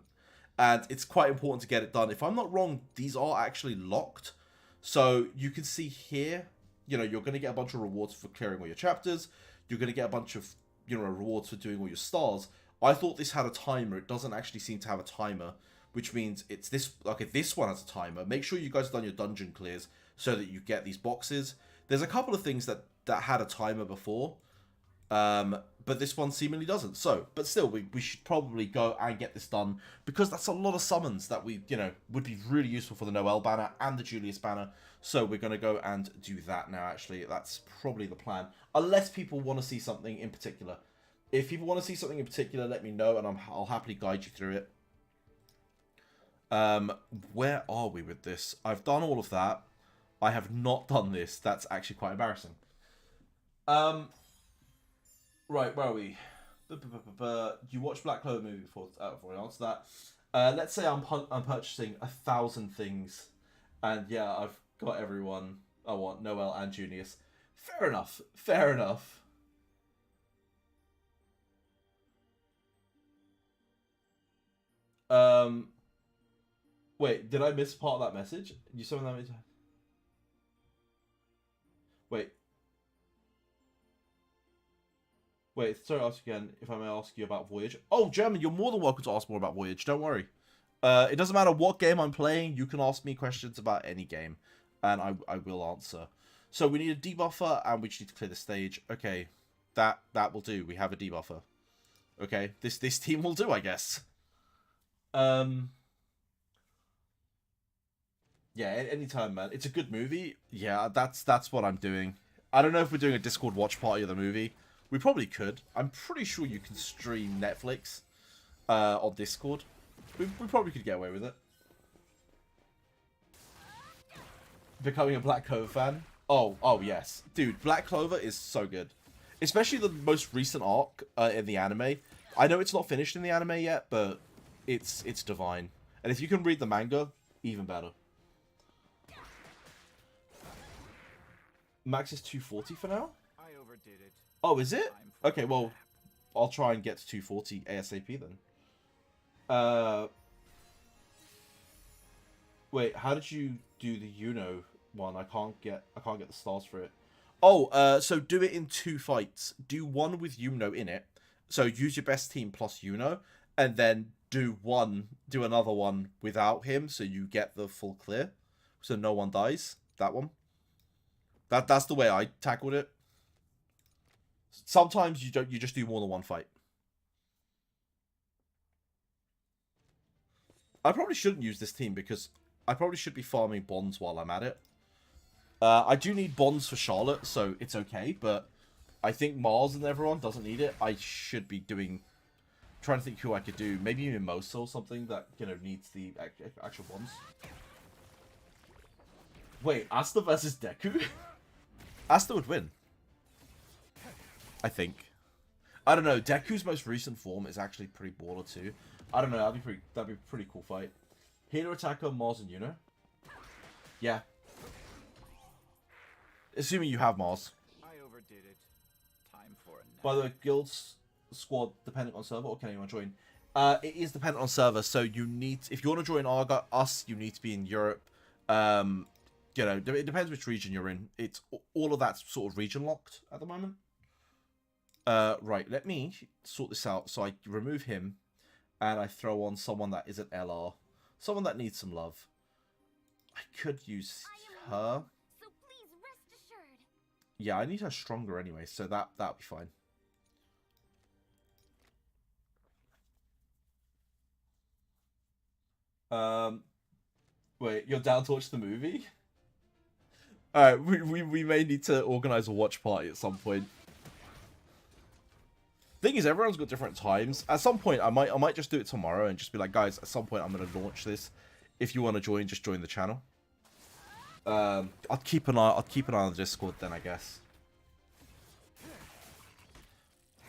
Speaker 1: And it's quite important to get it done. If I'm not wrong, these are actually locked. So you can see here, you know, you're going to get a bunch of rewards for clearing all your chapters. You're going to get a bunch of, you know, rewards for doing all your stars. I thought this had a timer. It doesn't actually seem to have a timer, which means it's this. Okay, this one has a timer. Make sure you guys have done your dungeon clears so that you get these boxes. There's a couple of things that had a timer before, but this one seemingly doesn't. So, but still, we should probably go and get this done, because that's a lot of summons that we, you know, would be really useful for the Noel banner and the Julius banner. So we're going to go and do that now, actually. That's probably the plan. Unless people want to see something in particular. If people want to see something in particular, let me know, and I'll happily guide you through it. Where are we with this? I've done all of that. I have not done this. That's actually quite embarrassing. Right, where are we? You watched Black Clover movie before I answer that. Let's say I'm purchasing 1,000 things, and yeah, I've got everyone I want, Noel and Junius. Fair enough. Fair enough. Wait, did I miss part of that message? You saw that message? Wait, sorry, ask again, if I may ask you about Voyage. Oh, German, you're more than welcome to ask more about Voyage, don't worry. It doesn't matter what game I'm playing, you can ask me questions about any game, and I will answer. So we need a debuffer, and we just need to clear the stage. Okay, that will do. We have a debuffer. Okay, this team will do, I guess. Yeah, anytime, man. It's a good movie. Yeah, that's what I'm doing. I don't know if we're doing a Discord watch party of the movie. We probably could. I'm pretty sure you can stream Netflix on Discord. We probably could get away with it. Becoming a Black Clover fan? Oh yes. Dude, Black Clover is so good. Especially the most recent arc in the anime. I know it's not finished in the anime yet, but it's divine. And if you can read the manga, even better. Max is 240 for now?
Speaker 2: I overdid it.
Speaker 1: Oh, is it? Okay, well, I'll try and get to 240 ASAP then. Wait, how did you do the Yuno one? I can't get the stars for it. Oh, so do it in 2 fights. Do one with Yuno in it. So use your best team plus Yuno, and then do another one without him, so you get the full clear, so no one dies. That one. That's the way I tackled it. Sometimes you just do more than one fight. I probably shouldn't use this team because I probably should be farming bonds while I'm at it. I do need bonds for Charlotte, so it's okay, but I think Mars and everyone doesn't need it. I should be doing trying to think who I could do. Maybe even Mosa or something that, you know, needs the actual bombs. Wait, Asta versus Deku? Asta would win. I think. I don't know. Deku's most recent form is actually pretty baller too. I don't know. That'd be a pretty cool fight. Healer attacker, Mars and Yuno. Yeah. Assuming you have Mars.
Speaker 2: I overdid it. Time for a nap.
Speaker 1: By the way, guilds squad dependent on server, or can anyone join? It is dependent on server, so you need, if you want to join us, you need to be in Europe. You know, it depends which region you're in. It's all of that's sort of region locked at the moment. Right, let me sort this out. So I remove him, and I throw on someone that is an LR, someone that needs some love. I could use her.
Speaker 3: So please rest assured.
Speaker 1: Yeah, I need her stronger anyway, so that'll be fine. Wait, you're down to watch the movie? Alright, we may need to organize a watch party at some point. Thing is, everyone's got different times. At some point, I might just do it tomorrow and just be like, guys, at some point I'm gonna launch this. If you want to join, just join the channel. I'll keep an eye on the Discord then, I guess.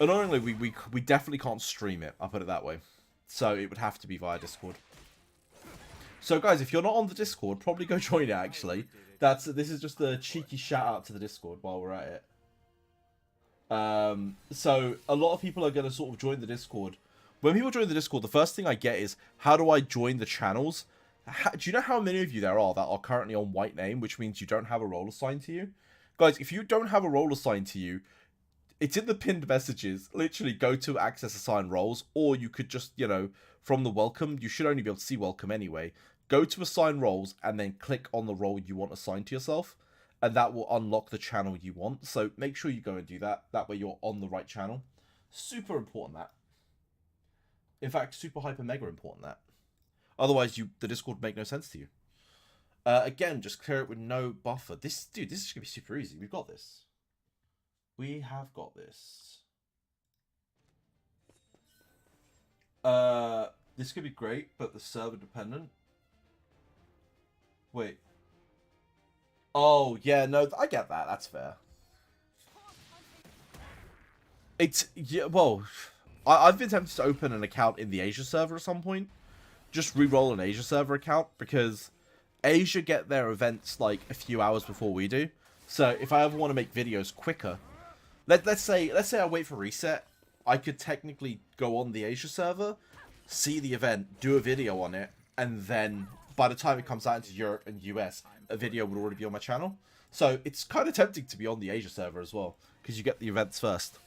Speaker 1: Annoyingly, we definitely can't stream it. I'll put it that way. So it would have to be via Discord. So guys, if you're not on the Discord, probably go join it. Actually, this is just a cheeky shout out to the Discord while we're at it. So a lot of people are going to sort of join the Discord. When people join the Discord, the first thing I get is, how do I join the channels? Do you know how many of you there are that are currently on white name, which means you don't have a role assigned to you? Guys, if you don't have a role assigned to you, it's in the pinned messages. Literally go to access assigned roles, or you could just, you know, from the welcome, you should only be able to see welcome anyway. Go to assign roles and then click on the role you want assigned to yourself, and that will unlock the channel you want. So make sure you go and do that. That way you're on the right channel. Super important, that. In fact, super hyper mega important, that. Otherwise, the Discord would make no sense to you. Again, just clear it with no buffer. Dude, this is going to be super easy. We've got this. We have got this. This could be great, but the server dependent. Wait. Oh, yeah, no, I get that. That's fair. Yeah, well, I've been tempted to open an account in the Asia server at some point. Just re-roll an Asia server account, because Asia get their events like a few hours before we do. So if I ever want to make videos quicker, let's say I wait for reset, I could technically go on the Asia server, see the event, do a video on it, and then by the time it comes out into Europe and US, a video would already be on my channel. So it's kind of tempting to be on the Asia server as well, because you get the events first.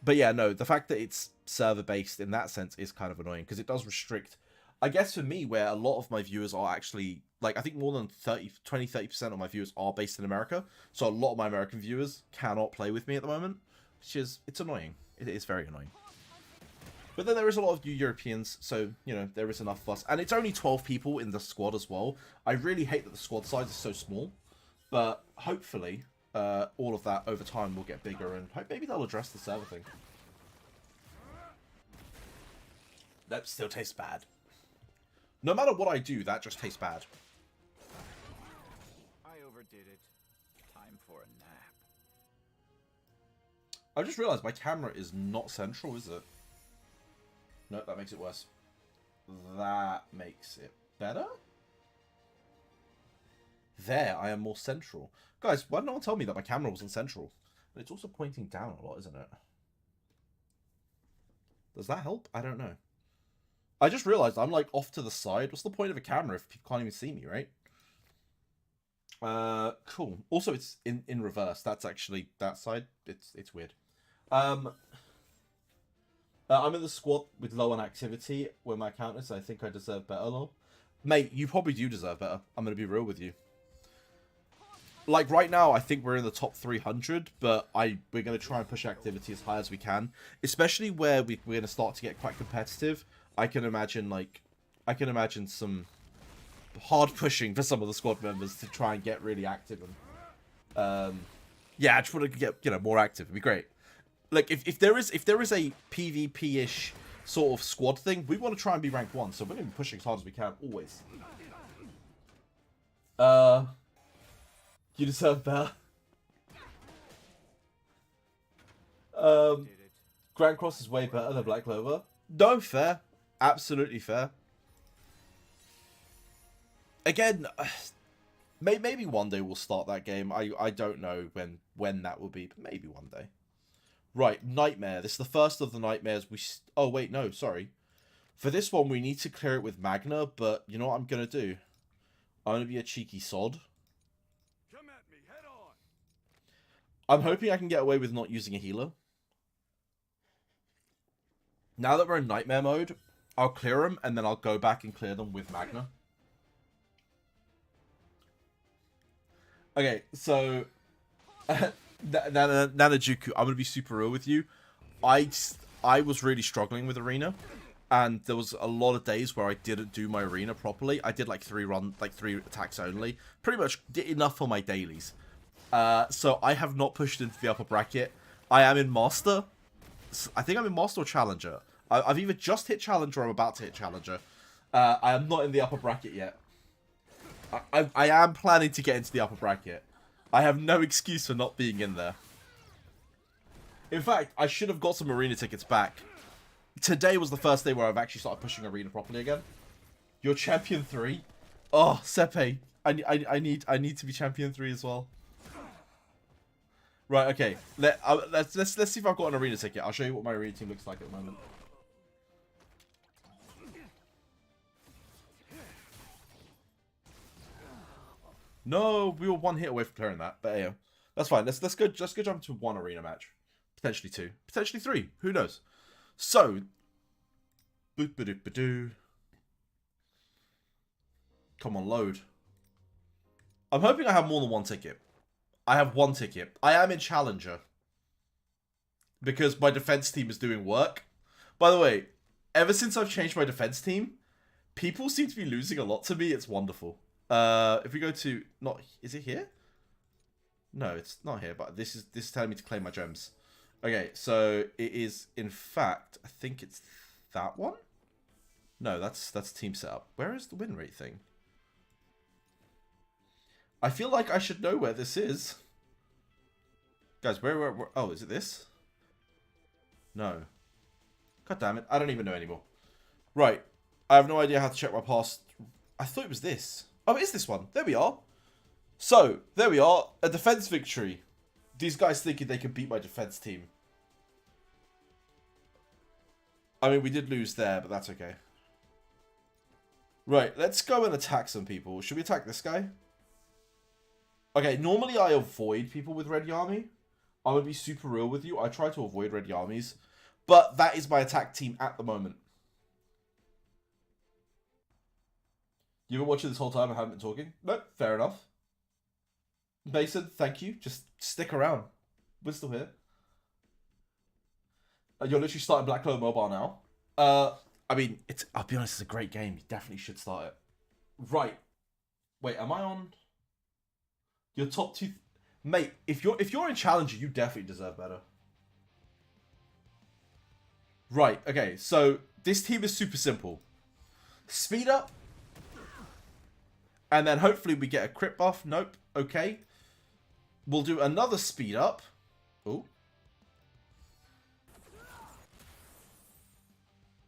Speaker 1: But yeah, no, the fact that it's server-based in that sense is kind of annoying, because it does restrict, I guess for me, where a lot of my viewers are actually, like, I think more than 20-30% of my viewers are based in America, so a lot of my American viewers cannot play with me at the moment, which is, it's annoying. It is very annoying. But then there is a lot of you Europeans, so, you know, there is enough of us. And it's only 12 people in the squad as well. I really hate that the squad size is so small, but hopefully all of that over time will get bigger, and maybe they'll address the server thing. That still tastes bad. No matter what I do, that just tastes bad.
Speaker 2: I overdid it. Time for a nap.
Speaker 1: I just realized my camera is not central, is it? No, that makes it worse. That makes it better? There, I am more central. Guys, why did no one tell me that my camera wasn't central? It's also pointing down a lot, isn't it? Does that help? I don't know. I just realized I'm like off to the side. What's the point of a camera if people can't even see me, right? Cool. Also, it's in reverse. That's actually that side. It's weird. I'm in the squad with low on activity where my account is. I think I deserve better, lol. Mate, you probably do deserve better. I'm going to be real with you. Like, right now, I think we're in the top 300, but we're going to try and push activity as high as we can. Especially where we're going to start to get quite competitive. I can imagine some hard pushing for some of the squad members to try and get really active. And, yeah, I just want to get, you know, more active. It'd be great. Like, if there is a PvP-ish sort of squad thing, we want to try and be rank 1, so we're going to be pushing as hard as we can, always. You deserve better. Grand Cross is way better than Black Clover. No, fair. Absolutely fair. Again, maybe one day we'll start that game. I don't know when that will be, but maybe one day. Right, Nightmare. This is the first of the nightmares we... Oh, wait, no, sorry. For this one, we need to clear it with Magna, but you know what I'm going to do? I'm going to be a cheeky sod.
Speaker 4: Come at me, head on.
Speaker 1: I'm hoping I can get away with not using a healer. Now that we're in Nightmare mode, I'll clear them, and then I'll go back and clear them with Magna. Okay, so... Nanajuku, I'm going to be super real with you. I was really struggling with Arena, and there was a lot of days where I didn't do my Arena properly. I did like 3 attacks only. Pretty much did enough for my dailies. So I have not pushed into the upper bracket. I am in Master. I think I'm in Master or Challenger. I've either just hit Challenger or I'm about to hit Challenger. I am not in the upper bracket yet. I am planning to get into the upper bracket. I have no excuse for not being in there. In fact, I should have got some Arena tickets back. Today was the first day where I've actually started pushing Arena properly again. You're Champion 3? Oh, Sepe. I need to be Champion 3 as well. Right, okay. Let's see if I've got an Arena ticket. I'll show you what my Arena team looks like at the moment. No, we were 1 hit away from clearing that, but yeah, that's fine. Let's go jump to 1 Arena match, potentially 2, potentially 3. Who knows? So, come on, load. I'm hoping I have more than 1 ticket. I have 1 ticket. I am in Challenger because my defense team is doing work. By the way, ever since I've changed my defense team, people seem to be losing a lot to me. It's wonderful. If we go to is it here? No, it's not here, but this is telling me to claim my gems. Okay, so it is in fact, I think it's that one? No, that's team setup. Where is the win rate thing? I feel like I should know where this is. Guys, where oh, is it this? No. God damn it, I don't even know anymore. Right. I have no idea how to check my past. I thought it was this. Oh, it is this one. There we are. So, there we are. A defense victory. These guys thinking they can beat my defense team. I mean, we did lose there, but that's okay. Right, let's go and attack some people. Should we attack this guy? Okay, normally I avoid people with ready army. I'm going to be super real with you. I try to avoid ready armies. But that is my attack team at the moment. You've been watching this whole time and haven't been talking? No, fair enough. Mason, thank you. Just stick around. We're still here. You're literally starting Black Clover Mobile now. I mean, I'll be honest, it's a great game. You definitely should start it. Right. Wait, am I on your top 2? Mate, if you're in Challenger, you definitely deserve better. Right, okay, so this team is super simple. Speed up. And then hopefully we get a crit buff. Nope. Okay. We'll do another speed up. Ooh.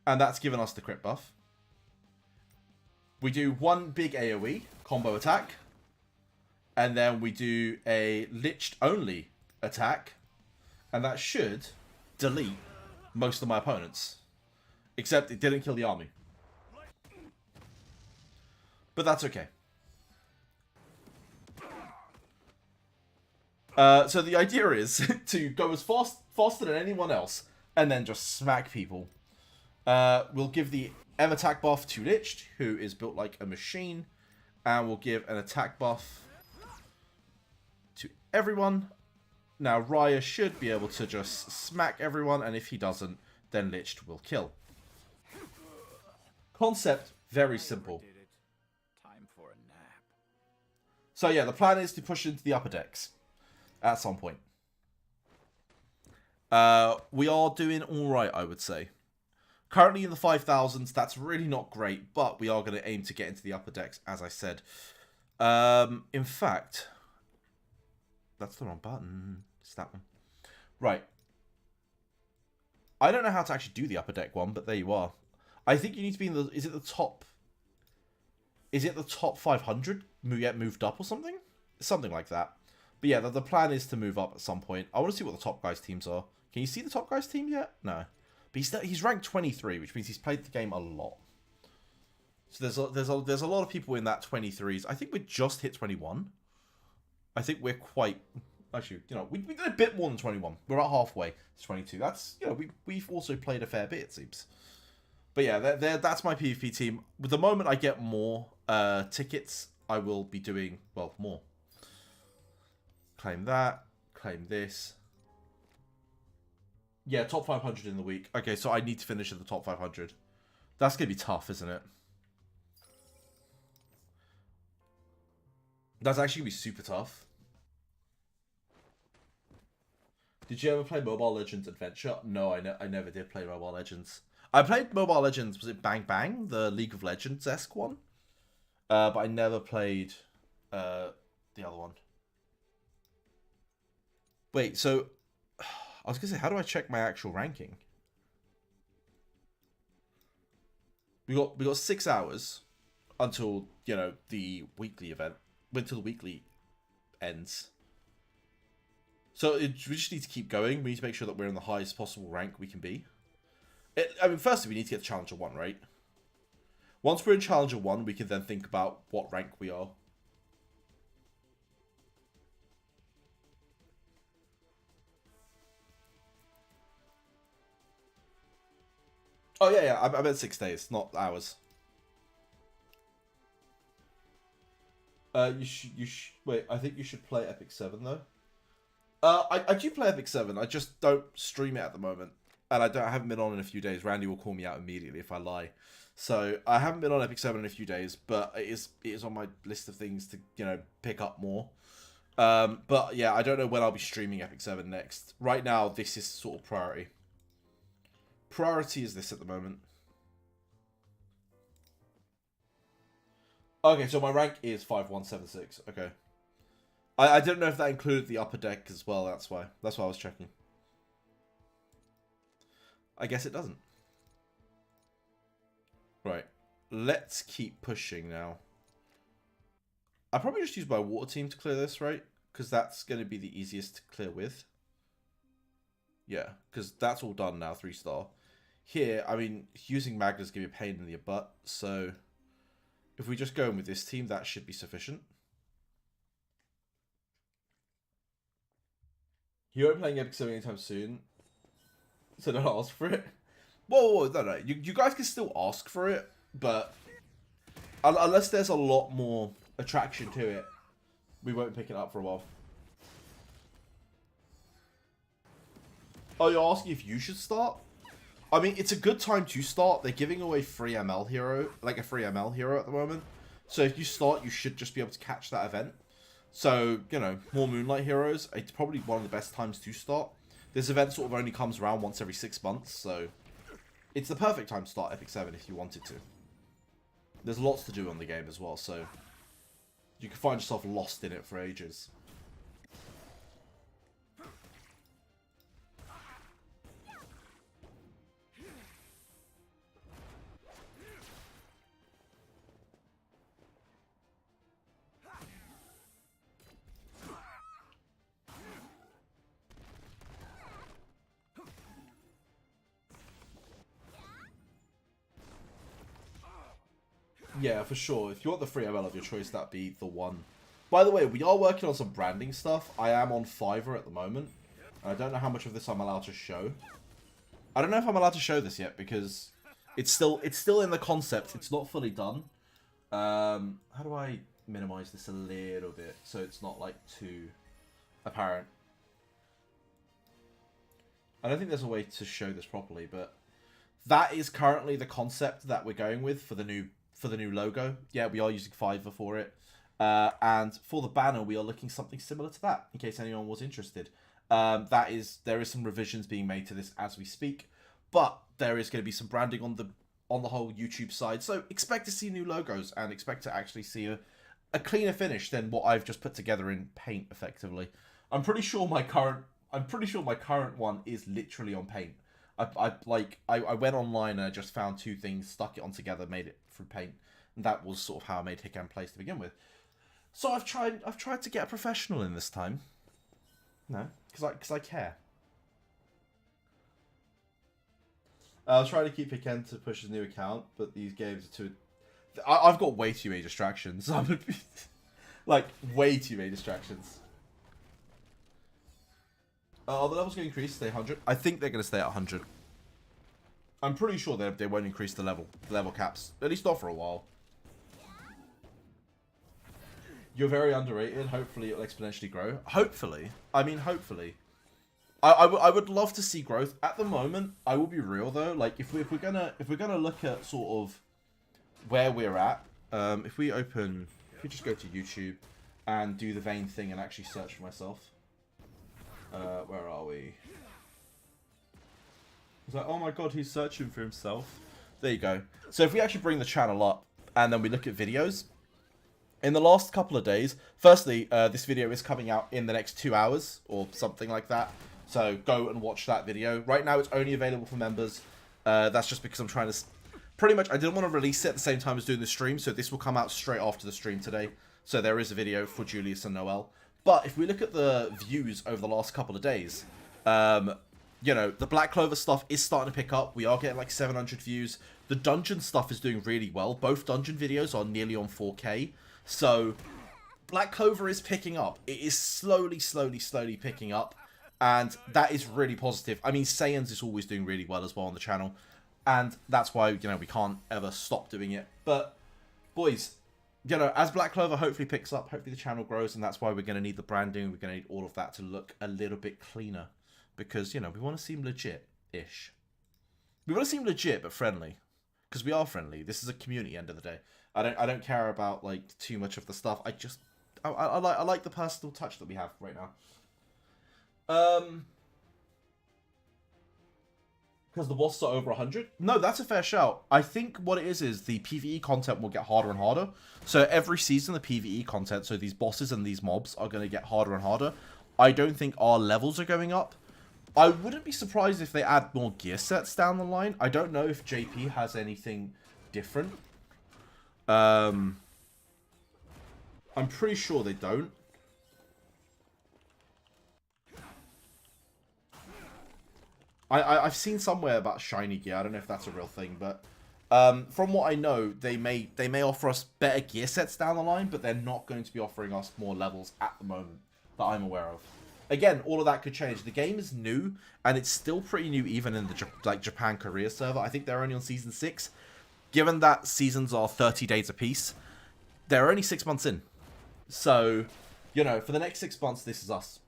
Speaker 1: And that's given us the crit buff. We do 1 big AoE combo attack. And then we do a liched only attack. And that should delete most of my opponents. Except it didn't kill the army. But that's okay. So the idea is to go as faster than anyone else, and then just smack people. We'll give the M attack buff to Liched, who is built like a machine, and we'll give an attack buff to everyone. Now Raya should be able to just smack everyone, and if he doesn't, then Liched will kill. Concept very simple.
Speaker 2: Time for a nap.
Speaker 1: So yeah, the plan is to push into the upper decks at some point. We are doing all right, I would say. Currently in the 5,000s, that's really not great, but we are going to aim to get into the upper decks, as I said. In fact, that's the wrong button. It's that one. Right. I don't know how to actually do the upper deck one, but there you are. I think you need to be in the... Is it the top 500? Get moved up or something? Something like that. But yeah, the plan is to move up at some point. I want to see what the top guys' teams are. Can you see the top guys' team yet? No. But he's ranked 23, which means he's played the game a lot. So there's a lot of people in that 23s. I think we just hit 21. I think we're quite... Actually, you know, we did a bit more than 21. We're about halfway to 22. That's, you know, we've also played a fair bit, it seems. But yeah, that's my PvP team. With the moment I get more tickets, I will be doing, well, more. Claim that. Claim this. Yeah, top 500 in the week. Okay, so I need to finish at the top 500. That's going to be tough, isn't it? That's actually going to be super tough. Did you ever play Mobile Legends Adventure? No, I never did play Mobile Legends. I played Mobile Legends, was it Bang Bang? The League of Legends-esque one? But I never played the other one. Wait, so... I was going to say, how do I check my actual ranking? We got 6 hours until, you know, the weekly event. Until the weekly ends. So we just need to keep going. We need to make sure that we're in the highest possible rank we can be. I mean, firstly, we need to get to Challenger 1, right? Once we're in Challenger 1, we can then think about what rank we are. Oh, yeah, I meant 6 days, not hours. Wait, I think you should play Epic 7, though. I do play Epic 7, I just don't stream it at the moment. And I haven't been on in a few days. Randy will call me out immediately if I lie. So, I haven't been on Epic 7 in a few days, but it is on my list of things to, you know, pick up more. But, yeah, I don't know when I'll be streaming Epic 7 next. Right now, this is sort of priority. Priority is this at the moment. Okay, so my rank is 5176. Okay. I didn't know if that included the upper deck as well, that's why. That's why I was checking. I guess it doesn't. Right. Let's keep pushing now. I'll probably just use my water team to clear this, right? Because that's going to be the easiest to clear with. Yeah, because that's all done now, 3-star. Here, I mean, using Magna's going to be a pain in the butt, so if we just go in with this team, that should be sufficient. You won't be playing Epic 7 anytime soon, so don't ask for it. Whoa, no. You guys can still ask for it, but unless there's a lot more attraction to it, we won't pick it up for a while. Oh, you're asking if you should start? I mean, it's a good time to start. They're giving away free ML hero, like a free ML hero at the moment. So if you start, you should just be able to catch that event. So, you know, more Moonlight heroes. It's probably one of the best times to start. This event sort of only comes around once every 6 months, so it's the perfect time to start Epic 7 if you wanted to. There's lots to do on the game as well, so you can find yourself lost in it for ages. Yeah, for sure. If you want the free ML of your choice, that'd be the one. By the way, we are working on some branding stuff. I am on Fiverr at the moment. I don't know how much of this I'm allowed to show. I don't know if I'm allowed to show this yet because it's still in the concept. It's not fully done. How do I minimize this a little bit so it's not like too apparent? I don't think there's a way to show this properly, but that is currently the concept that we're going with for the new logo. Yeah, we are using Fiverr for it. And for the banner, we are looking something similar to that, in case anyone was interested. There is some revisions being made to this as we speak, but there is going to be some branding on the whole YouTube side. So expect to see new logos and expect to actually see a cleaner finish than what I've just put together in Paint. Effectively, I'm pretty sure my current one is literally on Paint. I went online and I just found two things, stuck it on together, made it through Paint, and that was sort of how I made Hick and Place to begin with. So I've tried to get a professional in this time. No, because I care. I was trying to keep Hicken to push his new account, but these games are too... I've got way too many distractions. Like, way too many distractions. Are the levels going to increase to stay 100? I think they're going to stay at 100. I'm pretty sure they won't increase the level caps. At least not for a while. You're very underrated. Hopefully it'll exponentially grow. Hopefully. I mean, hopefully. I would love to see growth. At the moment, I will be real though. Like if we're gonna look at sort of where we're at, if we just go to YouTube and do the vein thing and actually search for myself. Where are we? It's like, oh my god, he's searching for himself. There you go. So if we actually bring the channel up and then we look at videos, in the last couple of days, firstly, this video is coming out in the next 2 hours or something like that. So go and watch that video. Right now, it's only available for members. That's just because I'm trying to... Pretty much, I didn't want to release it at the same time as doing the stream, so this will come out straight after the stream today. So there is a video for Julius and Noel. But if we look at the views over the last couple of days, you know, the Black Clover stuff is starting to pick up. We are getting like 700 views. The dungeon stuff is doing really well. Both dungeon videos are nearly on 4K. So Black Clover is picking up. It is slowly picking up. And that is really positive. I mean, Saiyans is always doing really well as well on the channel. And that's why, you know, we can't ever stop doing it. But, boys, you know, as Black Clover hopefully picks up, hopefully the channel grows. And that's why we're going to need the branding. We're going to need all of that to look a little bit cleaner. Because, you know, we want to seem legit-ish. We want to seem legit, but friendly. Because we are friendly. This is a community, end of the day. I don't care about, like, too much of the stuff. I like the personal touch that we have right now. Because the bosses are over 100? No, that's a fair shout. I think what it is the PvE content will get harder and harder. So every season, the PvE content, so these bosses and these mobs are going to get harder and harder. I don't think our levels are going up. I wouldn't be surprised if they add more gear sets down the line. I don't know if JP has anything different. I'm pretty sure they don't. I've seen somewhere about shiny gear. I don't know if that's a real thing, but from what I know, they may offer us better gear sets down the line, but they're not going to be offering us more levels at the moment that I'm aware of. Again, all of that could change. The game is new, and it's still pretty new even in the Japan Korea server. I think they're only on season 6. Given that seasons are 30 days apiece, they're only 6 months in. So, you know, for the next 6 months, this is us.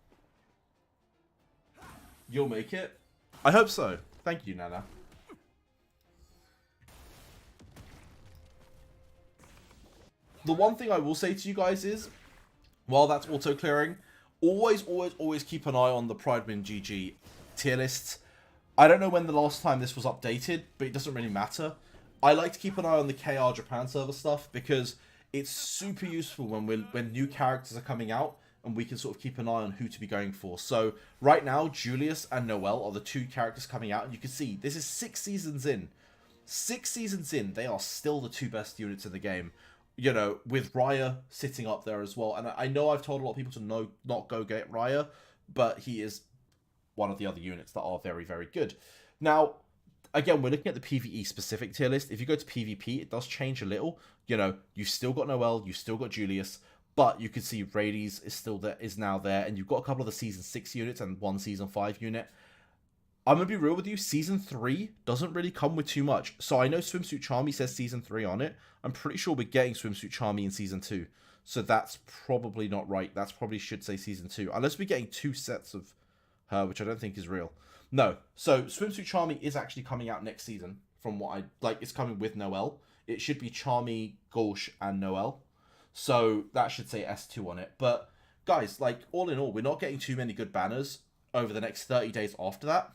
Speaker 1: You'll make it. I hope so. Thank you, Nana. The one thing I will say to you guys is, while that's auto-clearing, always keep an eye on the Prideman GG tier lists. I don't know when the last time this was updated, but it doesn't really matter. I like to keep an eye on the KR Japan server stuff because it's super useful when new characters are coming out and we can sort of keep an eye on who to be going for. So right now, Julius and Noel are the 2 characters coming out, and you can see this is 6 seasons in. 6 seasons in, they are still the 2 best units in the game. You know, with Raya sitting up there as well. And I know I've told a lot of people to not go get Raya, but he is one of the other units that are very, very good. Now, again, we're looking at the PvE specific tier list. If you go to PvP, it does change a little. You know, you've still got Noel, you've still got Julius, but you can see Rades is now there, and you've got a couple of the Season 6 units and 1 Season 5 unit. I'm going to be real with you, Season 3 doesn't really come with too much. So I know Swimsuit Charmy says Season 3 on it. I'm pretty sure we're getting Swimsuit Charmy in Season 2. So that's probably not right. That's probably should say Season 2. Unless we're getting 2 sets of her, which I don't think is real. No. So Swimsuit Charmy is actually coming out next season. From what it's coming with Noel. It should be Charmy, Gauche, and Noel. So that should say S2 on it. But guys, like all in all, we're not getting too many good banners. over the next 30 days after that.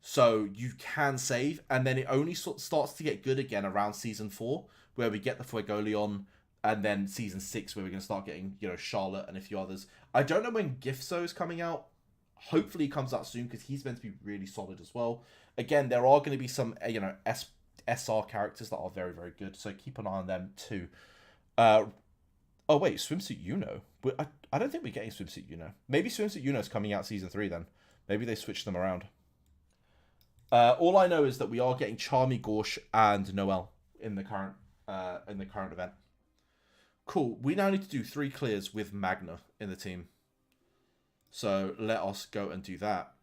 Speaker 1: So you can save, and then it only starts to get good again around season 4, where we get the Fuegoleon, and then season 6, where we're going to start getting, you know, Charlotte and a few others. I don't know when Gifso is coming out. Hopefully he comes out soon, because he's meant to be really solid as well. Again, there are going to be some, you know, SR characters that are very, very good, so keep an eye on them too. Oh wait, Swimsuit Yuno. I don't think we're getting Swimsuit Yuno. Maybe Swimsuit Yuno is coming out season 3 then. Maybe they switched them around. All I know is that we are getting Charmy, Gorsh, and Noelle in the current event. Cool. We now need to do 3 clears with Magna in the team. So let us go and do that.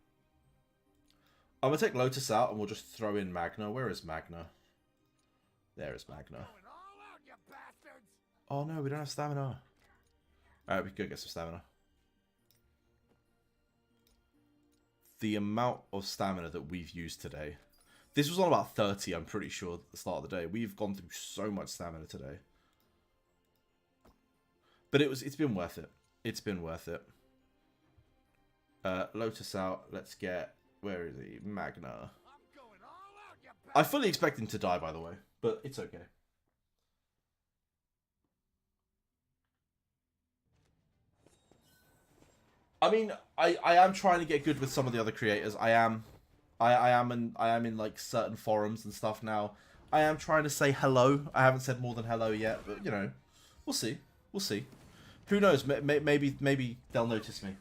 Speaker 1: I'm gonna take Lotus out and we'll just throw in Magna. Where is Magna? There is Magna. Oh no, we don't have stamina. Alright, we could get some stamina. The amount of stamina that we've used today. This was on about 30, I'm pretty sure, at the start of the day. We've gone through so much stamina today. But it's been worth it. It's been worth it. Lotus out. Let's get... Where is he? Magna. I fully expect him to die, by the way. But it's okay. I mean, I am trying to get good with some of the other creators. I am in like certain forums and stuff now. I am trying to say hello. I haven't said more than hello yet, but you know, we'll see. We'll see. Who knows? Maybe they'll notice me.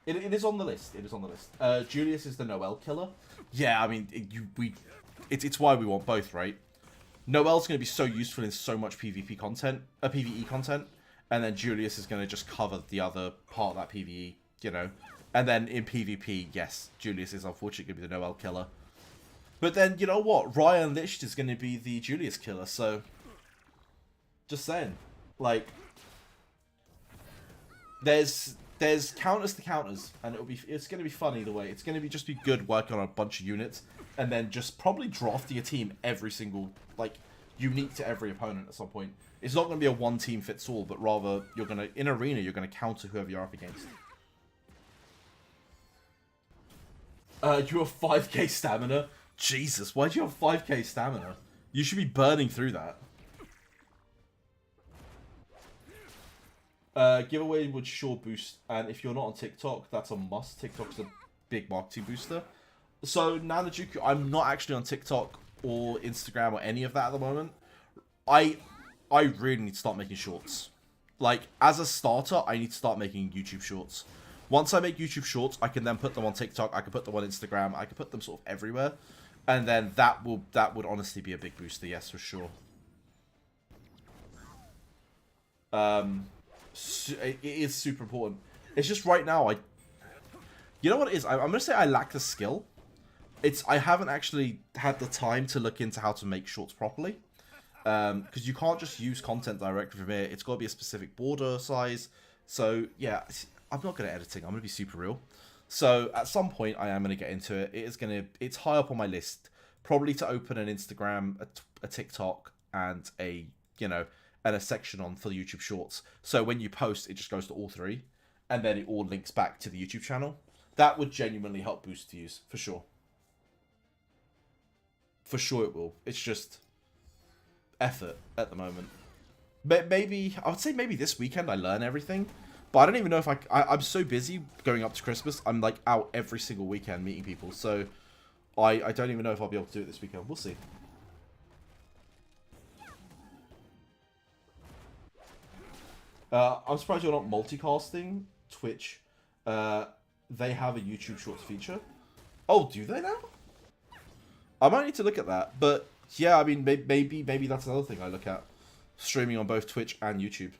Speaker 1: It is on the list. It is on the list. Julius is the Noelle killer. Yeah, I mean, it's why we want both, right? Noelle's going to be so useful in so much PvP content, PvE content. And then Julius is going to just cover the other part of that PvE, you know. And then in PvP, yes, Julius is unfortunately going to be the Noelle killer. But then, you know what? Ryan Licht is going to be the Julius killer, so... Just saying. Like... There's counters to counters, and it's going to be fun either way. It's going to just be good working on a bunch of units, and then just probably drafting a team every single, like, unique to every opponent at some point. It's not going to be a one team fits all, but rather you're going to, in arena, you're going to counter whoever you're up against. You have 5k stamina? Jesus, why do you have 5k stamina? You should be burning through that. Giveaway would sure boost, and if you're not on TikTok, that's a must. TikTok's a big marketing booster. So, Nanajuku, I'm not actually on TikTok or Instagram or any of that at the moment. I really need to start making shorts. Like, as a starter, I need to start making YouTube shorts. Once I make YouTube shorts, I can then put them on TikTok, I can put them on Instagram, I can put them sort of everywhere. And then that would honestly be a big booster, yes, for sure. It is super important. It's just right now, you know what it is? I'm going to say I lack the skill. I haven't actually had the time to look into how to make shorts properly. Because you can't just use content directly from here. It's got to be a specific border size. So, yeah, I'm not good at editing. I'm going to be super real. So, at some point, I am going to get into it. It's high up on my list. Probably to open an Instagram, a TikTok, and a section on for the YouTube Shorts. So, when you post, it just goes to all 3. And then it all links back to the YouTube channel. That would genuinely help boost views, for sure. For sure it will. It's just... effort at the moment. Maybe I would say maybe this weekend I learn everything, but I don't even know if I'm so busy going up to Christmas. I'm like out every single weekend meeting people, so I don't even know if I'll be able to do it this weekend. We'll see. I'm surprised you're not multicasting Twitch. They have a YouTube Shorts feature. Oh, do they now? I might need to look at that, but yeah, I mean, maybe that's another thing I look at. Streaming on both Twitch and YouTube.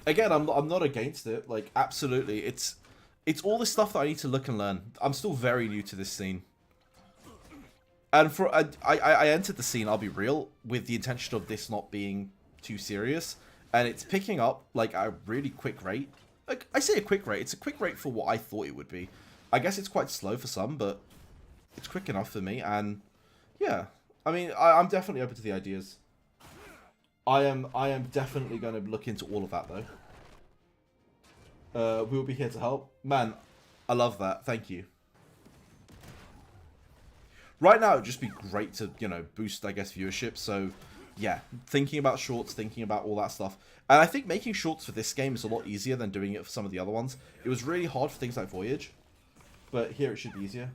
Speaker 1: Again, I'm not against it. Like, absolutely. It's all the stuff that I need to look and learn. I'm still very new to this scene. And I entered the scene, I'll be real, with the intention of this not being too serious. And it's picking up, like, at a really quick rate. Like, I say a quick rate. It's a quick rate for what I thought it would be. I guess it's quite slow for some, but it's quick enough for me. And, yeah. I mean, I'm definitely open to the ideas. I am definitely going to look into all of that though. We will be here to help. Man, I love that. Thank you. Right now, it'd just be great to, you know, boost, I guess, viewership. So, yeah, thinking about shorts, thinking about all that stuff. And I think making shorts for this game is a lot easier than doing it for some of the other ones. It was really hard for things like Voyage, but here it should be easier.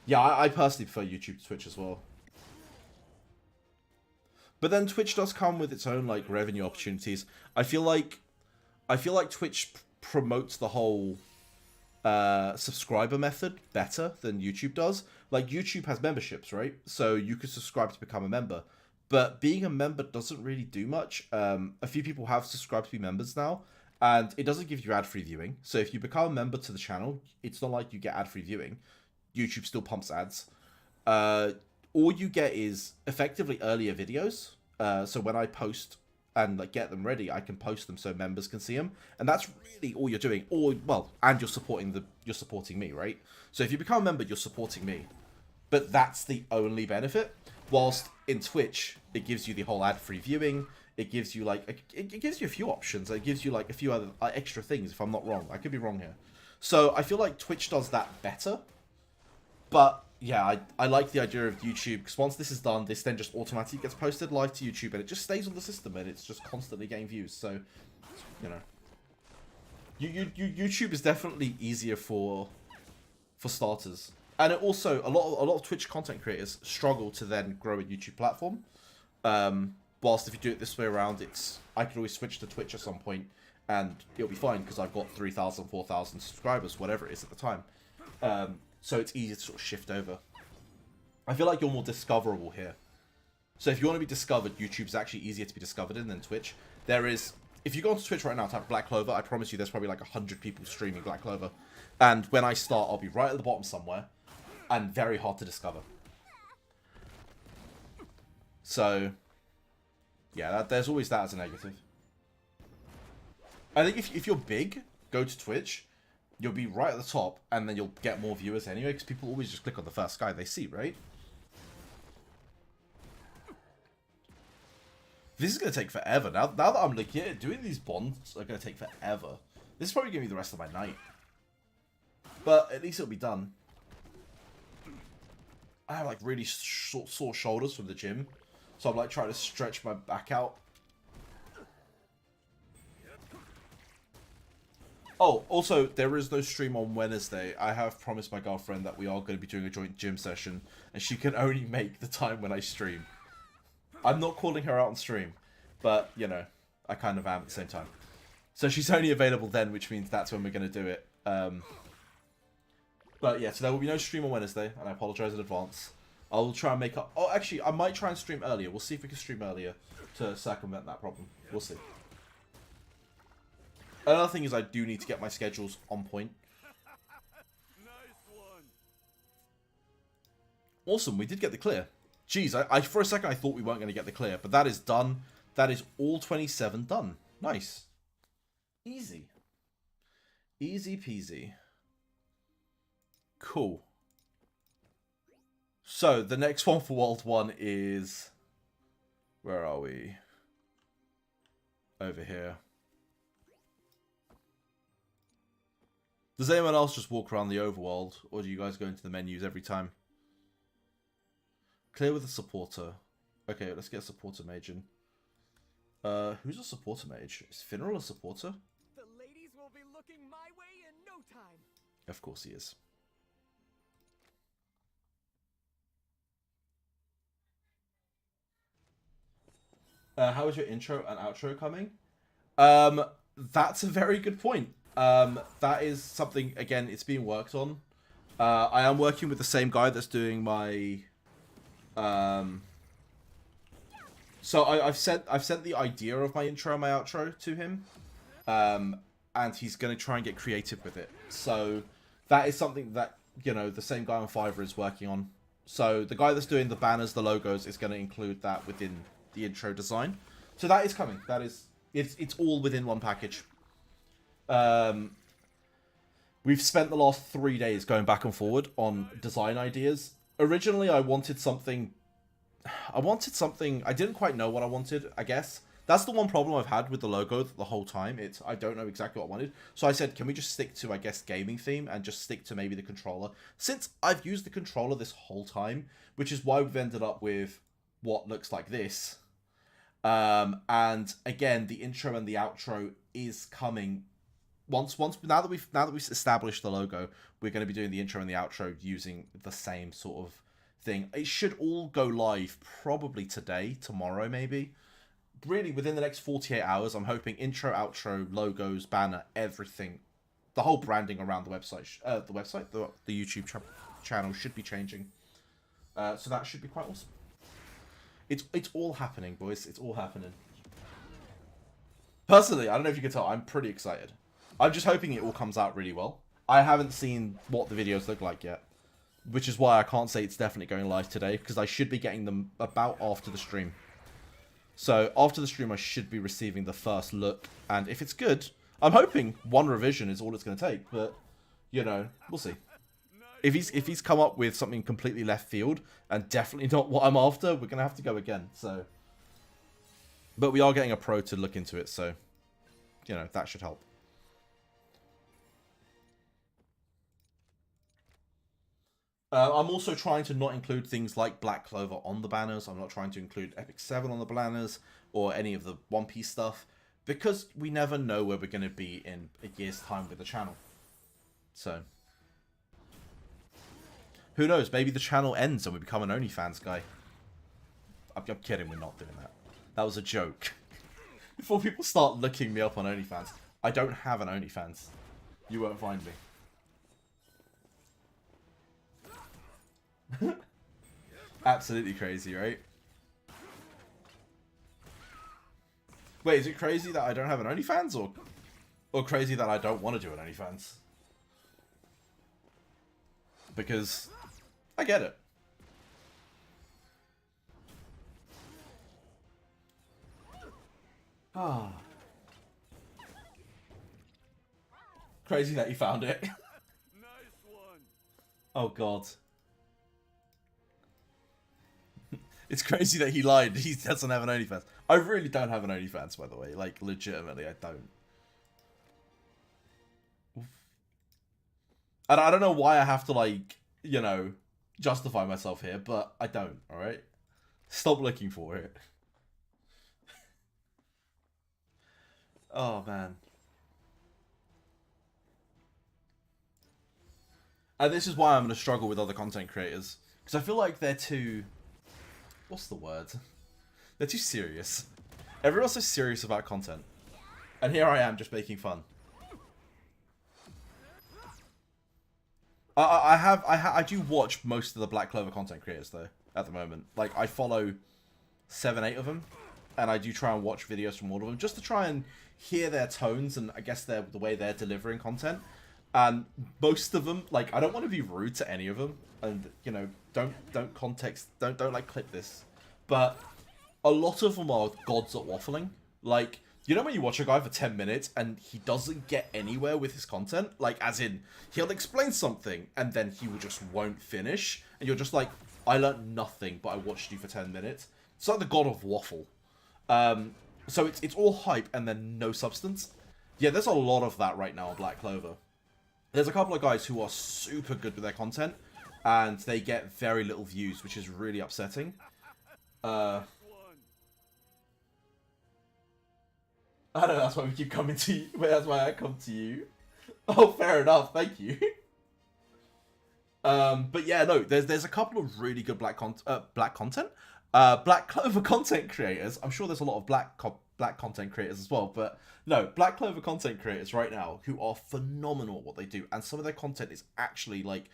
Speaker 1: Yeah, I personally prefer YouTube to Twitch as well. But then Twitch does come with its own, like, revenue opportunities. I feel like Twitch promotes the whole subscriber method better than YouTube does. Like, YouTube has memberships, right? So you could subscribe to become a member. But being a member doesn't really do much. A few people have subscribed to be members now, and it doesn't give you ad-free viewing. So if you become a member to the channel, it's not like you get ad-free viewing. YouTube still pumps ads. All you get is effectively earlier videos. So when I post and like get them ready, I can post them so members can see them, and that's really all you're doing. Or well, and you're supporting me, right? So if you become a member, you're supporting me, but that's the only benefit. Whilst in Twitch, it gives you the whole ad-free viewing. It gives you like it gives you a few options. It gives you like a few other extra things. If I'm not wrong, I could be wrong here. So I feel like Twitch does that better. But yeah, I like the idea of YouTube, because once this is done, this then just automatically gets posted live to YouTube, and it just stays on the system, and it's just constantly getting views. So, you know, YouTube is definitely easier for starters, and it also a lot of Twitch content creators struggle to then grow a YouTube platform. Whilst if you do it this way around, I could always switch to Twitch at some point, and it'll be fine because I've got 3,000, 4,000 subscribers, whatever it is at the time. So it's easier to sort of shift over. I feel like you're more discoverable here. So if you want to be discovered, YouTube's actually easier to be discovered in than Twitch. If you go onto Twitch right now, type Black Clover, I promise you there's probably like 100 people streaming Black Clover. And when I start, I'll be right at the bottom somewhere, and very hard to discover. So, yeah, there's always that as a negative. I think if you're big, go to Twitch. You'll be right at the top, and then you'll get more viewers anyway, because people always just click on the first guy they see, right? This is going to take forever. Now that I'm looking at it, doing these bonds are going to take forever. This is probably going to be the rest of my night. But at least it'll be done. I have like really sore shoulders from the gym, so I'm like trying to stretch my back out. Oh, also, there is no stream on Wednesday. I have promised my girlfriend that we are going to be doing a joint gym session, and she can only make the time when I stream. I'm not calling her out on stream, but, you know, I kind of am at the same time. So she's only available then, which means that's when we're going to do it. But yeah, so there will be no stream on Wednesday, and I apologize in advance. I'll try and make up... Oh, actually, I might try and stream earlier. We'll see if we can stream earlier to circumvent that problem. We'll see. Another thing is I do need to get my schedules on point.
Speaker 4: Nice one.
Speaker 1: Awesome, we did get the clear. Jeez, I for a second I thought we weren't going to get the clear, but that is done. That is all 27 done. Nice. Easy. Easy peasy. Cool. So, the next one for World 1 is... Where are we? Over here. Does anyone else just walk around the overworld, or do you guys go into the menus every time? Clear with a supporter. Okay, let's get a supporter mage in. Who's a supporter mage? Is Finral a supporter?
Speaker 5: The ladies will be looking my way in no time.
Speaker 1: Of course he is. How is your intro and outro coming? That's a very good point. That is something, again, it's being worked on. I am working with the same guy that's doing my... So I've sent the idea of my intro and my outro to him. And he's going to try and get creative with it. So that is something that, you know, the same guy on Fiverr is working on. So the guy that's doing the banners, the logos, is going to include that within the intro design. So that is coming. That is... It's all within one package. We've spent the last 3 days going back and forward on design ideas. Originally, I wanted something I wanted something. I didn't quite know what I wanted, I guess. That's the one problem I've had with the logo the whole time. I don't know exactly what I wanted. So I said, can we just stick to, I guess, gaming theme and just stick to maybe the controller? Since I've used the controller this whole time, which is why we've ended up with what looks like this. And again, the intro and the outro is coming. Now that we've established the logo, we're going to be doing the intro and the outro using the same sort of thing. It should all go live probably today, tomorrow maybe. Really, within the next 48 hours, I'm hoping intro, outro, logos, banner, everything, the whole branding around the website, the YouTube channel should be changing. So that should be quite awesome. It's all happening, boys. It's all happening. Personally, I don't know if you can tell, I'm pretty excited. I'm just hoping it all comes out really well. I haven't seen what the videos look like yet, which is why I can't say it's definitely going live today, because I should be getting them about after the stream. So after the stream, I should be receiving the first look, and if it's good, I'm hoping one revision is all it's going to take. But you know, we'll see. If he's come up with something completely left field and definitely not what I'm after, we're going to have to go again. So, but we are getting a pro to look into it, so you know that should help. I'm also trying to not include things like Black Clover on the banners. I'm not trying to include Epic 7 on the banners or any of the One Piece stuff, because we never know where we're going to be in a year's time with the channel. So, who knows? Maybe the channel ends and we become an OnlyFans guy. I'm kidding, we're not doing that. That was a joke. Before people start looking me up on OnlyFans, I don't have an OnlyFans. You won't find me. Absolutely crazy, right? Wait, is it crazy that I don't have an OnlyFans, or crazy that I don't want to do an OnlyFans? Because I get it. Ah. Crazy that you found it.
Speaker 4: Nice one.
Speaker 1: Oh god. It's crazy that he lied. He doesn't have an OnlyFans. I really don't have an OnlyFans, by the way. Like, legitimately, I don't. And I don't know why I have to, like, you know, justify myself here, but I don't, alright? Stop looking for it. Oh, man. And this is why I'm going to struggle with other content creators. Because I feel like they're too... What's the word? They're too serious. Everyone's so serious about content. And here I am just making fun. I do watch most of the Black Clover content creators though, at the moment. Like, I follow 7, 8 of them. And I do try and watch videos from all of them, just to try and hear their tones and I guess the way they're delivering content. And most of them, like, I don't want to be rude to any of them, and you know, don't like clip this, but a lot of them are gods at waffling. Like, you know when you watch a guy for 10 minutes and he doesn't get anywhere with his content, like as in he'll explain something and then he will just won't finish, and you're just like, I learned nothing, but I watched you for 10 minutes. It's like the god of waffle. So it's all hype and then no substance. Yeah, there's a lot of that right now on Black Clover. There's a couple of guys who are super good with their content, and they get very little views, which is really upsetting. I know, that's why we keep coming to you. Wait, that's why I come to you. Oh, fair enough, thank you. But yeah, no, there's a couple of really good Black Clover content creators. I'm sure there's a lot of black content creators as well, but no, Black Clover content creators right now who are phenomenal at what they do, and some of their content is actually like,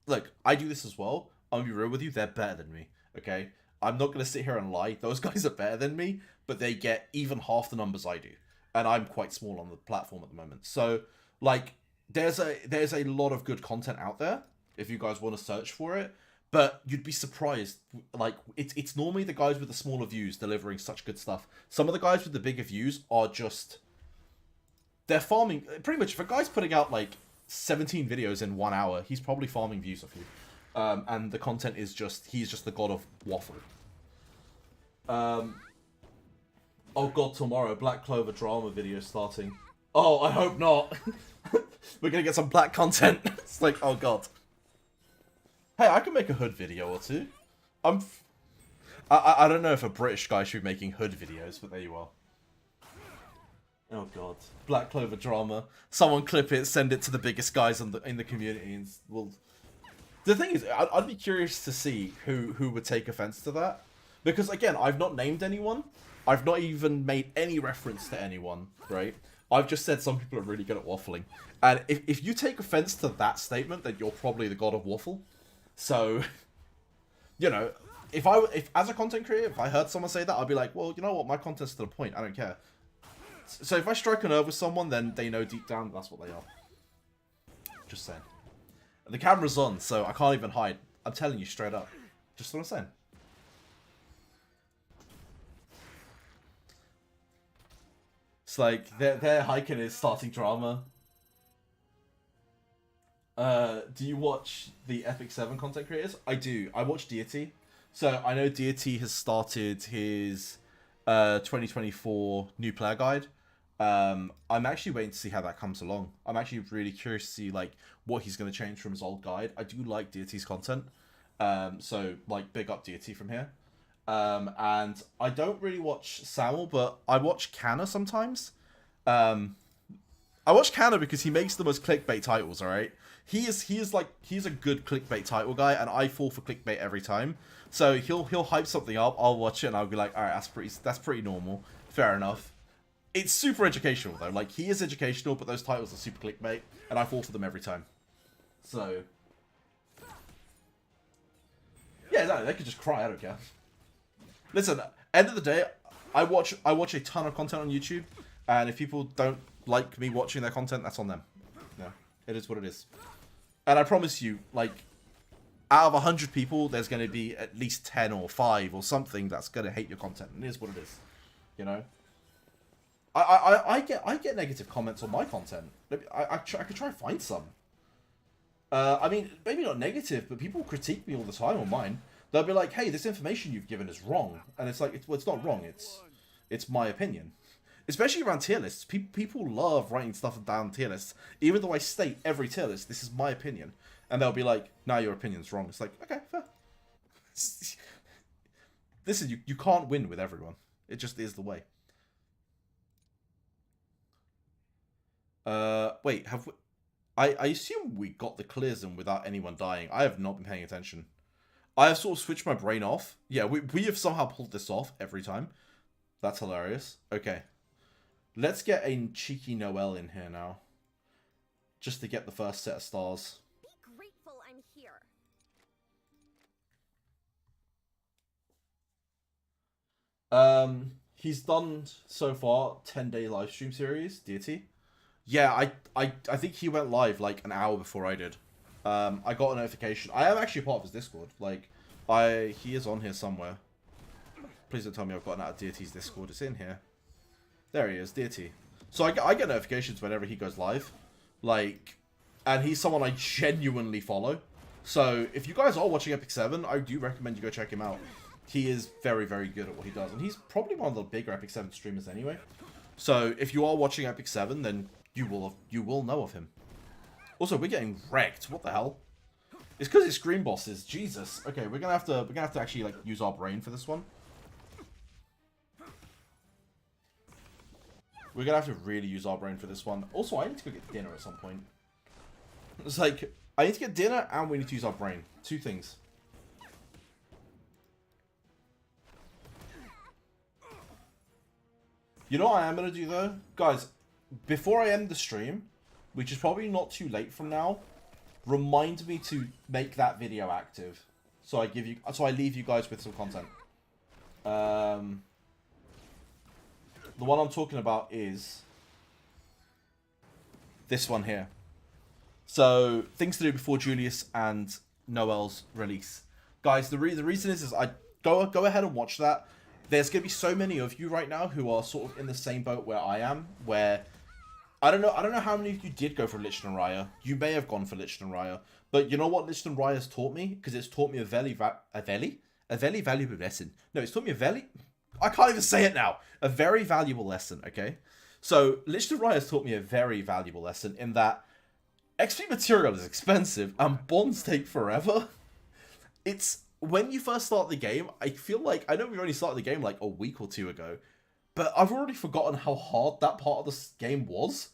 Speaker 1: look, I do this as well. I'm gonna be real with you, they're better than me, okay? I'm not gonna sit here and lie. Those guys are better than me, but they get even half the numbers I do, and I'm quite small on the platform at the moment. So, like, there's a lot of good content out there if you guys want to search for it. But you'd be surprised, like, it's normally the guys with the smaller views delivering such good stuff. Some of the guys with the bigger views are just... They're farming... Pretty much, if a guy's putting out, like, 17 videos in 1 hour, he's probably farming views off you. And the content is just... He's just the god of waffle. Oh god, tomorrow, Black Clover drama video starting. Oh, I hope not. We're gonna get some black content. It's like, oh god. Hey, I can make a hood video or two. I don't know if a British guy should be making hood videos, but there you are. Oh god, Black Clover drama. Someone clip it, send it to the biggest guys in the community, and we'll. The thing is, I'd be curious to see who would take offense to that, because again, I've not named anyone. I've not even made any reference to anyone, right? I've just said some people are really good at waffling, and if you take offense to that statement, then you're probably the god of waffle. So, you know, if as a content creator, if I heard someone say that, I'd be like, well, you know what, my content's to the point. I don't care. So if I strike a nerve with someone, then they know deep down that's what they are. Just saying. And the camera's on, so I can't even hide. I'm telling you straight up. Just what I'm saying. It's like, their hiking is starting drama. Do you watch the Epic 7 content creators? I do. I watch Deity. So I know Deity has started his 2024 new player guide. I'm actually waiting to see how that comes along. I'm actually really curious to see like what he's going to change from his old guide. I do like Deity's content. So like big up Deity from here. And I don't really watch Samuel, but I watch Canna sometimes. I watch Canna because he makes the most clickbait titles, alright? He's a good clickbait title guy, and I fall for clickbait every time. So he'll hype something up, I'll watch it, and I'll be like, alright, that's pretty normal. Fair enough. It's super educational though. Like, he is educational, but those titles are super clickbait, and I fall for them every time. So yeah, exactly. They could just cry, I don't care. Listen, end of the day, I watch a ton of content on YouTube, and if people don't like me watching their content, that's on them. Yeah, it is what it is. And I promise you, like, out of 100 people, there's going to be at least 10 or 5 or something that's going to hate your content. And it is what it is. You know? I get negative comments on my content. I could try and find some. I mean, maybe not negative, but people critique me all the time on mine. They'll be like, hey, this information you've given is wrong. And it's like, it's not wrong. It's my opinion. Especially around tier lists. People love writing stuff down tier lists. Even though I state every tier list, this is my opinion. And they'll be like, nah, your opinion's wrong. It's like, okay, fair. Listen, you can't win with everyone. It just is the way. Wait, have we... I assume we got the clears in without anyone dying. I have not been paying attention. I have sort of switched my brain off. Yeah, we have somehow pulled this off every time. That's hilarious. Okay. Let's get a cheeky Noelle in here now. Just to get the first set of stars.
Speaker 3: Be grateful I'm here.
Speaker 1: He's done so far 10-day live stream series, Deity. Yeah, I think he went live like an hour before I did. I got a notification. I am actually part of his Discord. Like, he is on here somewhere. Please don't tell me I've gotten out of Deity's Discord. It's in here. There he is, Deity. So I get notifications whenever he goes live. Like, and he's someone I genuinely follow. So if you guys are watching Epic 7, I do recommend you go check him out. He is very, very good at what he does. And he's probably one of the bigger Epic 7 streamers anyway. So if you are watching Epic 7, then you will know of him. Also, we're getting wrecked. What the hell? It's because it's screen bosses. Jesus. Okay, we're gonna have to actually like use our brain for this one. We're gonna have to really use our brain for this one. Also, I need to go get dinner at some point. It's like, I need to get dinner and we need to use our brain. Two things. You know what I am gonna do though? Guys, before I end the stream, which is probably not too late from now, remind me to make that video active. So I leave you guys with some content. The one I'm talking about is this one here. So, things to do before Julius and Noelle's release. Guys, the reason is I go ahead and watch that. There's going to be so many of you right now who are sort of in the same boat where I am, where I don't know how many of you did go for Lich and Raya. You may have gone for Lich and Raya, but you know what Lich and Raya has taught me? Because it's taught me a very valuable lesson. No, it's taught me a very I can't even say it now. A very valuable lesson, okay? So, Lich to Rye has taught me a very valuable lesson in that XP material is expensive and bonds take forever. It's when you first start the game, I feel like, I know we only started the game like a week or two ago, but I've already forgotten how hard that part of the game was.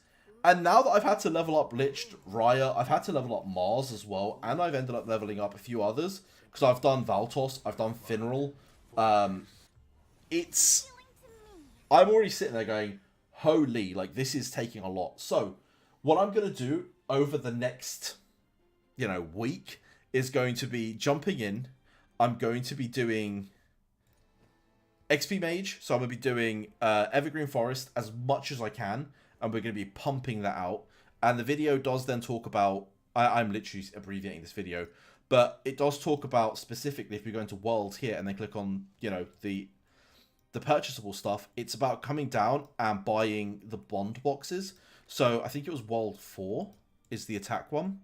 Speaker 1: And now that I've had to level up Lich, Raya, I've had to level up Mars as well, and I've ended up leveling up a few others, because I've done Valtos, I've done Finral. I'm already sitting there going, holy, like, this is taking a lot. So, what I'm going to do over the next, week is going to be jumping in. I'm going to be doing XP Mage, so I'm going to be doing Evergreen Forest as much as I can, and we're going to be pumping that out. And the video does then talk about, I'm literally abbreviating this video, but it does talk about specifically, if we go into World here and then click on, the purchasable stuff, it's about coming down and buying the bond boxes. So I think it was World 4 is the attack one.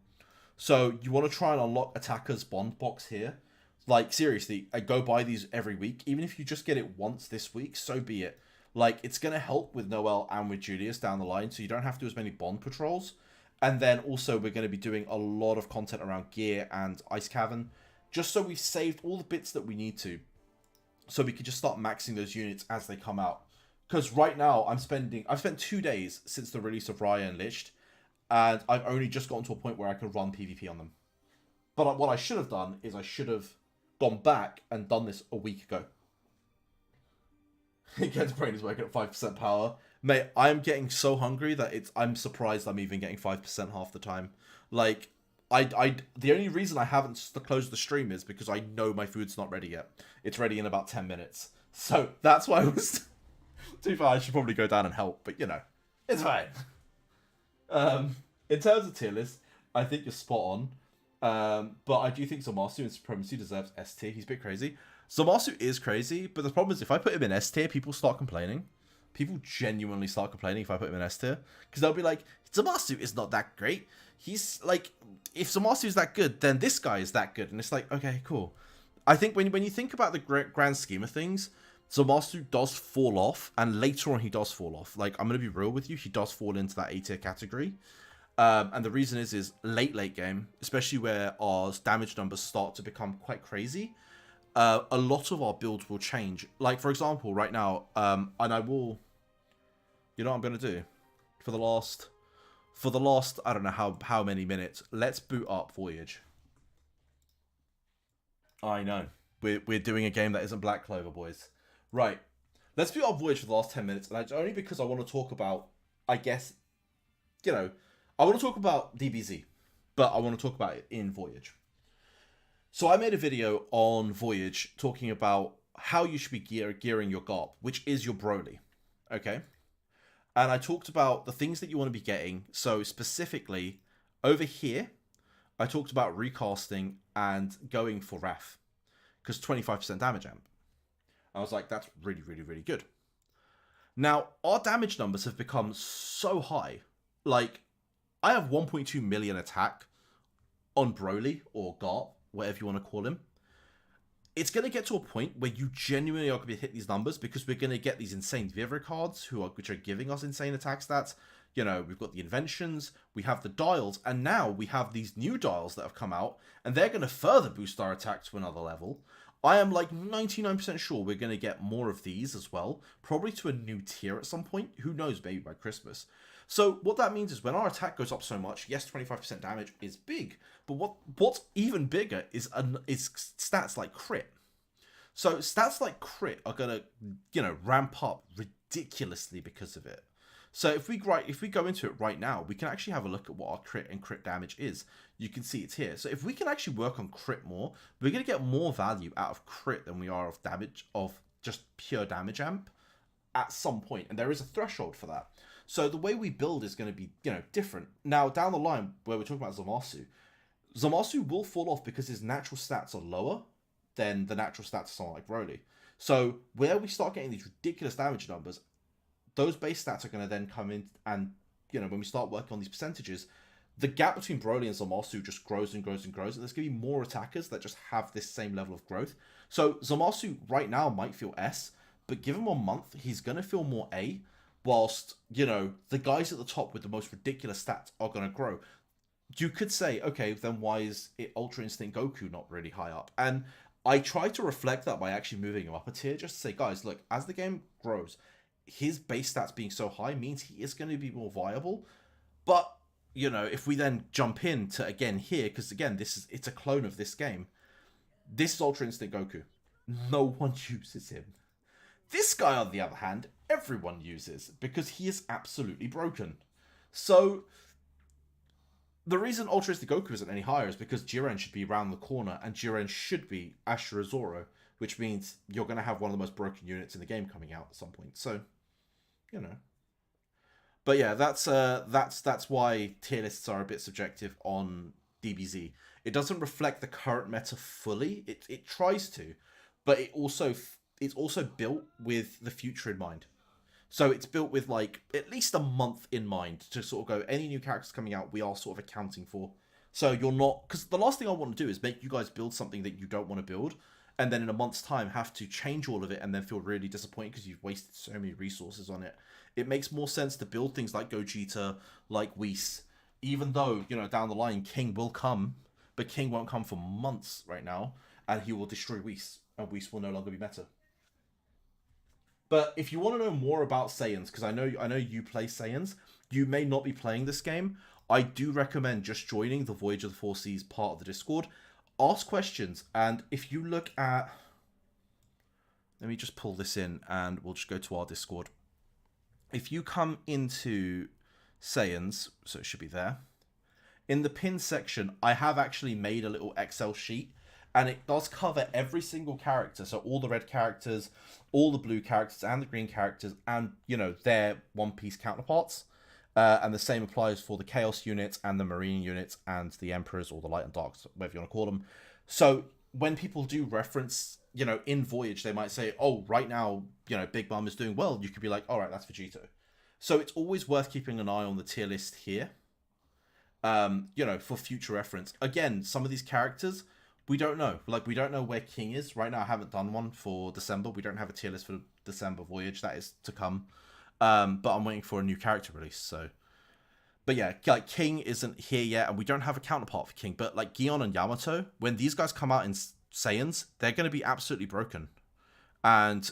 Speaker 1: So you want to try and unlock Attacker's bond box here. Like, seriously, I go buy these every week. Even if you just get it once this week, so be it. Like, it's going to help with Noel and with Julius down the line, so you don't have to do as many bond patrols. And then also we're going to be doing a lot of content around gear and Ice Cavern, just so we've saved all the bits that we need to, so we can just start maxing those units as they come out. Because right now I've spent 2 days since the release of Raya and Lich, and I've only just gotten to a point where I can run PvP on them. But what I should have done is I should have gone back and done this a week ago. Ken's brain is working at 5% power. Mate, I'm getting so hungry that I'm surprised I'm even getting 5% half the time. Like, the only reason I haven't closed the stream is because I know my food's not ready yet. It's ready in about 10 minutes. So, that's why I was... Too far, I should probably go down and help, but, it's fine. In terms of tier list, I think you're spot on. But I do think Zamasu in Supremacy deserves S tier. He's a bit crazy. Zamasu is crazy, but the problem is if I put him in S tier, people start complaining. People genuinely start complaining if I put him in S tier. Because they'll be like, Zamasu is not that great. He's like, if Zamasu is that good, then this guy is that good. And it's like, okay, cool. I think when you think about the grand scheme of things, Zamasu does fall off, and later on he does fall off. Like, I'm going to be real with you, he does fall into that A tier category. And the reason is late game, especially where our damage numbers start to become quite crazy, a lot of our builds will change. Like, for example, right now, and I will, you know what I'm going to do? For the last, I don't know how many minutes, let's boot up Voyage. I know. We're doing a game that isn't Black Clover, boys. Right. Let's boot up Voyage for the last 10 minutes, and it's only because I want to talk about, I guess, I want to talk about DBZ, but I want to talk about it in Voyage. So I made a video on Voyage talking about how you should be gearing your GARP, which is your Broly, okay? And I talked about the things that you want to be getting. So specifically, over here, I talked about recasting and going for Wrath, because 25% damage amp. I was like, that's really, really, really good. Now, our damage numbers have become so high. Like, I have 1.2 million attack on Broly, or Garp, whatever you want to call him. It's going to get to a point where you genuinely are going to hit these numbers, because we're going to get these insane Vivre cards, which are giving us insane attack stats. We've got the inventions, we have the dials, and now we have these new dials that have come out, and they're going to further boost our attack to another level. I am like 99% sure we're going to get more of these as well, probably to a new tier at some point. Who knows, maybe by Christmas. So what that means is when our attack goes up so much, yes, 25% damage is big, but what's even bigger is stats like crit. So stats like crit are going to, ramp up ridiculously because of it. So if we go into it right now, we can actually have a look at what our crit and crit damage is. You can see it's here. So if we can actually work on crit more, we're going to get more value out of crit than we are of damage, of just pure damage amp at some point. And there is a threshold for that. So the way we build is going to be, different. Now, down the line, where we're talking about Zamasu will fall off because his natural stats are lower than the natural stats of someone like Broly. So where we start getting these ridiculous damage numbers, those base stats are going to then come in, and, when we start working on these percentages, the gap between Broly and Zamasu just grows and grows and grows, and there's going to be more attackers that just have this same level of growth. So Zamasu right now might feel S, but give him a month, he's going to feel more A, whilst, you know, the guys at the top with the most ridiculous stats are going to grow. You could say, okay, then why is it Ultra Instinct Goku not really high up? And I try to reflect that by actually moving him up a tier, just to say, guys, look, as the game grows, his base stats being so high means he is going to be more viable. But, you know, if we then jump into, again, here, because, again, it's a clone of this game. This is Ultra Instinct Goku. No one uses him. This guy, on the other hand, everyone uses, because he is absolutely broken. So, the reason Ultra Instinct Goku isn't any higher is because Jiren should be around the corner, and Jiren should be Ashura Zoro, which means you're going to have one of the most broken units in the game coming out at some point. So, you know. But yeah, that's why tier lists are a bit subjective on DBZ. It doesn't reflect the current meta fully. It tries to, but it's also built with the future in mind. So it's built with like at least a month in mind to sort of go, any new characters coming out, we are sort of accounting for. So you're not, because the last thing I want to do is make you guys build something that you don't want to build, and then in a month's time have to change all of it and then feel really disappointed because you've wasted so many resources on it. It makes more sense to build things like Gogeta, like Whis, even though, you know, down the line King will come, but King won't come for months right now, and he will destroy Whis, and Whis will no longer be meta. But if you want to know more about Saiyans, because I know you play Saiyans, you may not be playing this game, I do recommend just joining the Voyage of the Four Seas part of the Discord. Ask questions, and if you look at... Let me just pull this in, and we'll just go to our Discord. If you come into Saiyans, so it should be there, in the pin section, I have actually made a little Excel sheet, and it does cover every single character, so all the red characters, all the blue characters, and the green characters, and, you know, their One Piece counterparts. And the same applies for the Chaos units, and the Marine units, and the Emperors, or the Light and Darks, whatever you want to call them. So, when people do reference, you know, in Voyage, they might say, oh, right now, you know, Big Mom is doing well. You could be like, all right, that's Vegito. So, it's always worth keeping an eye on the tier list here, you know, for future reference. Again, some of these characters... we don't know. Like, we don't know where King is. Right now, I haven't done one for December. We don't have a tier list for December Voyage. That is to come. But I'm waiting for a new character release, so... But yeah, like, King isn't here yet, and we don't have a counterpart for King. But, like, Gion and Yamato, when these guys come out in Saiyans, they're going to be absolutely broken. And,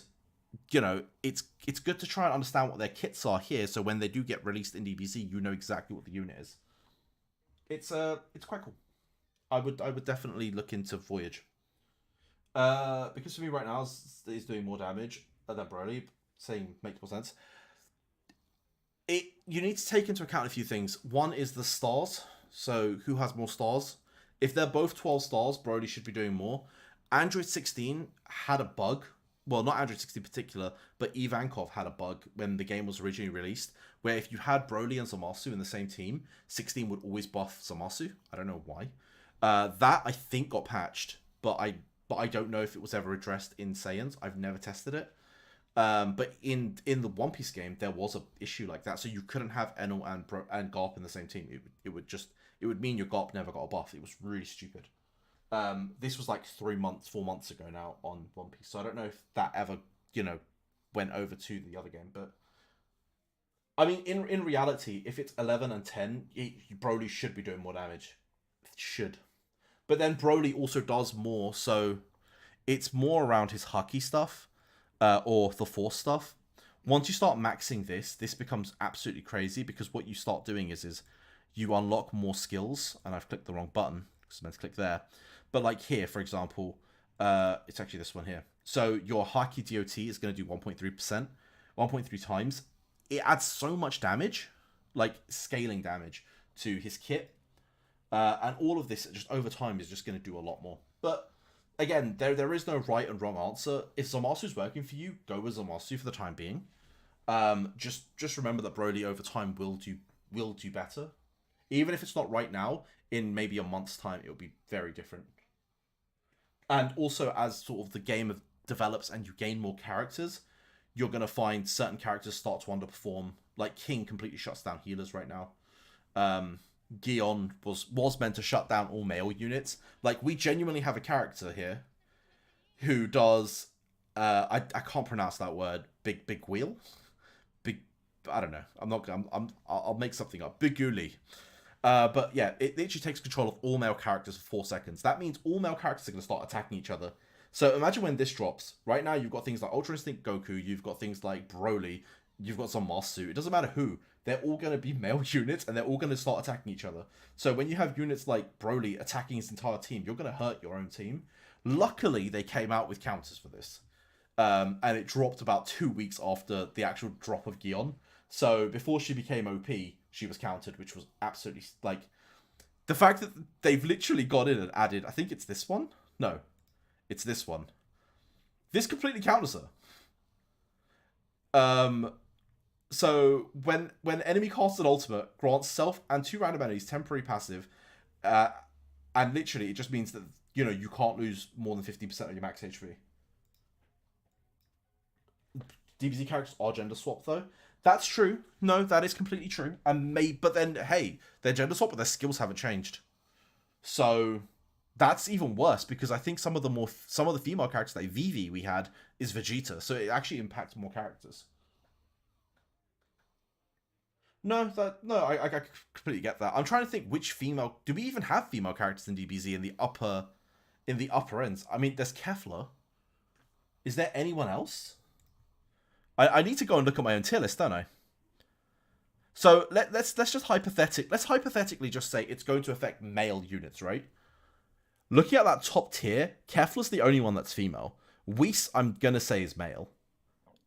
Speaker 1: you know, it's good to try and understand what their kits are here, so when they do get released in DBZ, you know exactly what the unit is. It's quite cool. I would definitely look into Voyage. Because for me right now, he's doing more damage than Broly, saying makes more sense. You need to take into account a few things. One is the stars. So who has more stars? If they're both 12 stars, Broly should be doing more. Android 16 had a bug. Well, not Android 16 in particular, but Ivankov had a bug when the game was originally released, where if you had Broly and Zamasu in the same team, 16 would always buff Zamasu. I don't know why. That, I think, got patched, but I don't know if it was ever addressed in Saiyans. I've never tested it. But in the One Piece game, there was an issue like that, so you couldn't have Enel and Garp in the same team. It would mean your Garp never got a buff. It was really stupid. This was like 4 months ago now on One Piece, so I don't know if that ever, you know, went over to the other game, but... I mean, in reality, if it's 11 and 10, Broly should be doing more damage. It should. But then Broly also does more, so it's more around his Haki stuff, or the Force stuff. Once you start maxing this becomes absolutely crazy, because what you start doing is you unlock more skills, and I've clicked the wrong button, because I meant to click there. But like here, for example, it's actually this one here. So your Haki DOT is going to do 1.3%, 1.3 times. It adds so much damage, like scaling damage, to his kit. And all of this, just over time, is just going to do a lot more. But again, there is no right and wrong answer. If Zamasu's working for you, go with Zamasu for the time being. Just remember that Broly over time will do better. Even if it's not right now, in maybe a month's time, it'll be very different. And also, as sort of the game develops and you gain more characters, you're going to find certain characters start to underperform. Like King completely shuts down healers right now. Gion was meant to shut down all male units. Like, we genuinely have a character here who does I can't pronounce that word. Big wheel? Big, I don't know. I'll make something up. Biguli. But yeah, it literally takes control of all male characters for 4 seconds. That means all male characters are going to start attacking each other. So imagine when this drops. Right now, you've got things like Ultra Instinct Goku, you've got things like Broly, you've got some Masu. It doesn't matter who. They're all going to be male units, and they're all going to start attacking each other. So when you have units like Broly attacking his entire team, you're going to hurt your own team. Luckily, they came out with counters for this. And it dropped about 2 weeks after the actual drop of Gion. So before she became OP, she was countered, which was absolutely, like... The fact that they've literally got in and added... I think it's this one? No. It's this one. This completely counters her. So when enemy casts an ultimate, grants self and 2 random enemies temporary passive, and literally it just means that, you know, you can't lose more than 50% of your max HP. DBZ characters are gender swapped though. That's true. No, that is completely true. But then hey, they're gender swapped, but their skills haven't changed. So that's even worse because I think some of the female characters like Vivi we had is Vegeta, so it actually impacts more characters. No, I completely get that. I'm trying to think which female... Do we even have female characters in DBZ in the upper ends? I mean, there's Kefla. Is there anyone else? I need to go and look at my own tier list, don't I? So let's just hypothetically just say it's going to affect male units, right? Looking at that top tier, Kefla's the only one that's female. Whis, I'm gonna say, is male.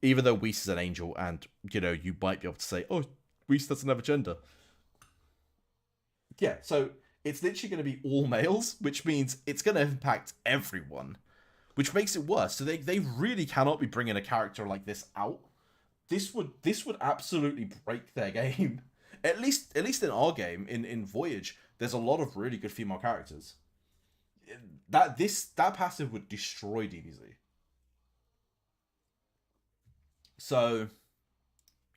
Speaker 1: Even though Whis is an angel, and, you know, you might be able to say, oh, Whis doesn't have a gender. Yeah, so it's literally going to be all males, which means it's going to impact everyone, which makes it worse. So they really cannot be bringing a character like this out. This would absolutely break their game. At least in our game, in Voyage, there's a lot of really good female characters. That passive would destroy DBZ. So...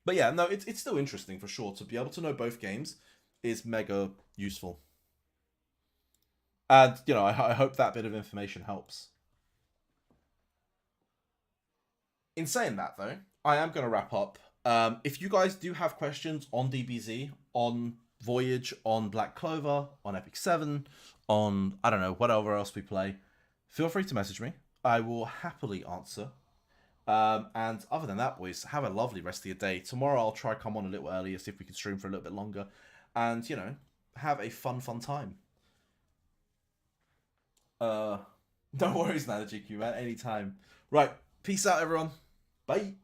Speaker 1: But yeah, no, it's still interesting for sure. To be able to know both games is mega useful. And, you know, I hope that bit of information helps. In saying that, though, I am going to wrap up. If you guys do have questions on DBZ, on Voyage, on Black Clover, on Epic 7, on, I don't know, whatever else we play, feel free to message me. I will happily answer. And other than that, boys, have a lovely rest of your day. Tomorrow I'll try come on a little earlier, see if we can stream for a little bit longer. And, you know, have a fun time. No worries, Nana GQ, man. Anytime. Right. Peace out, everyone. Bye.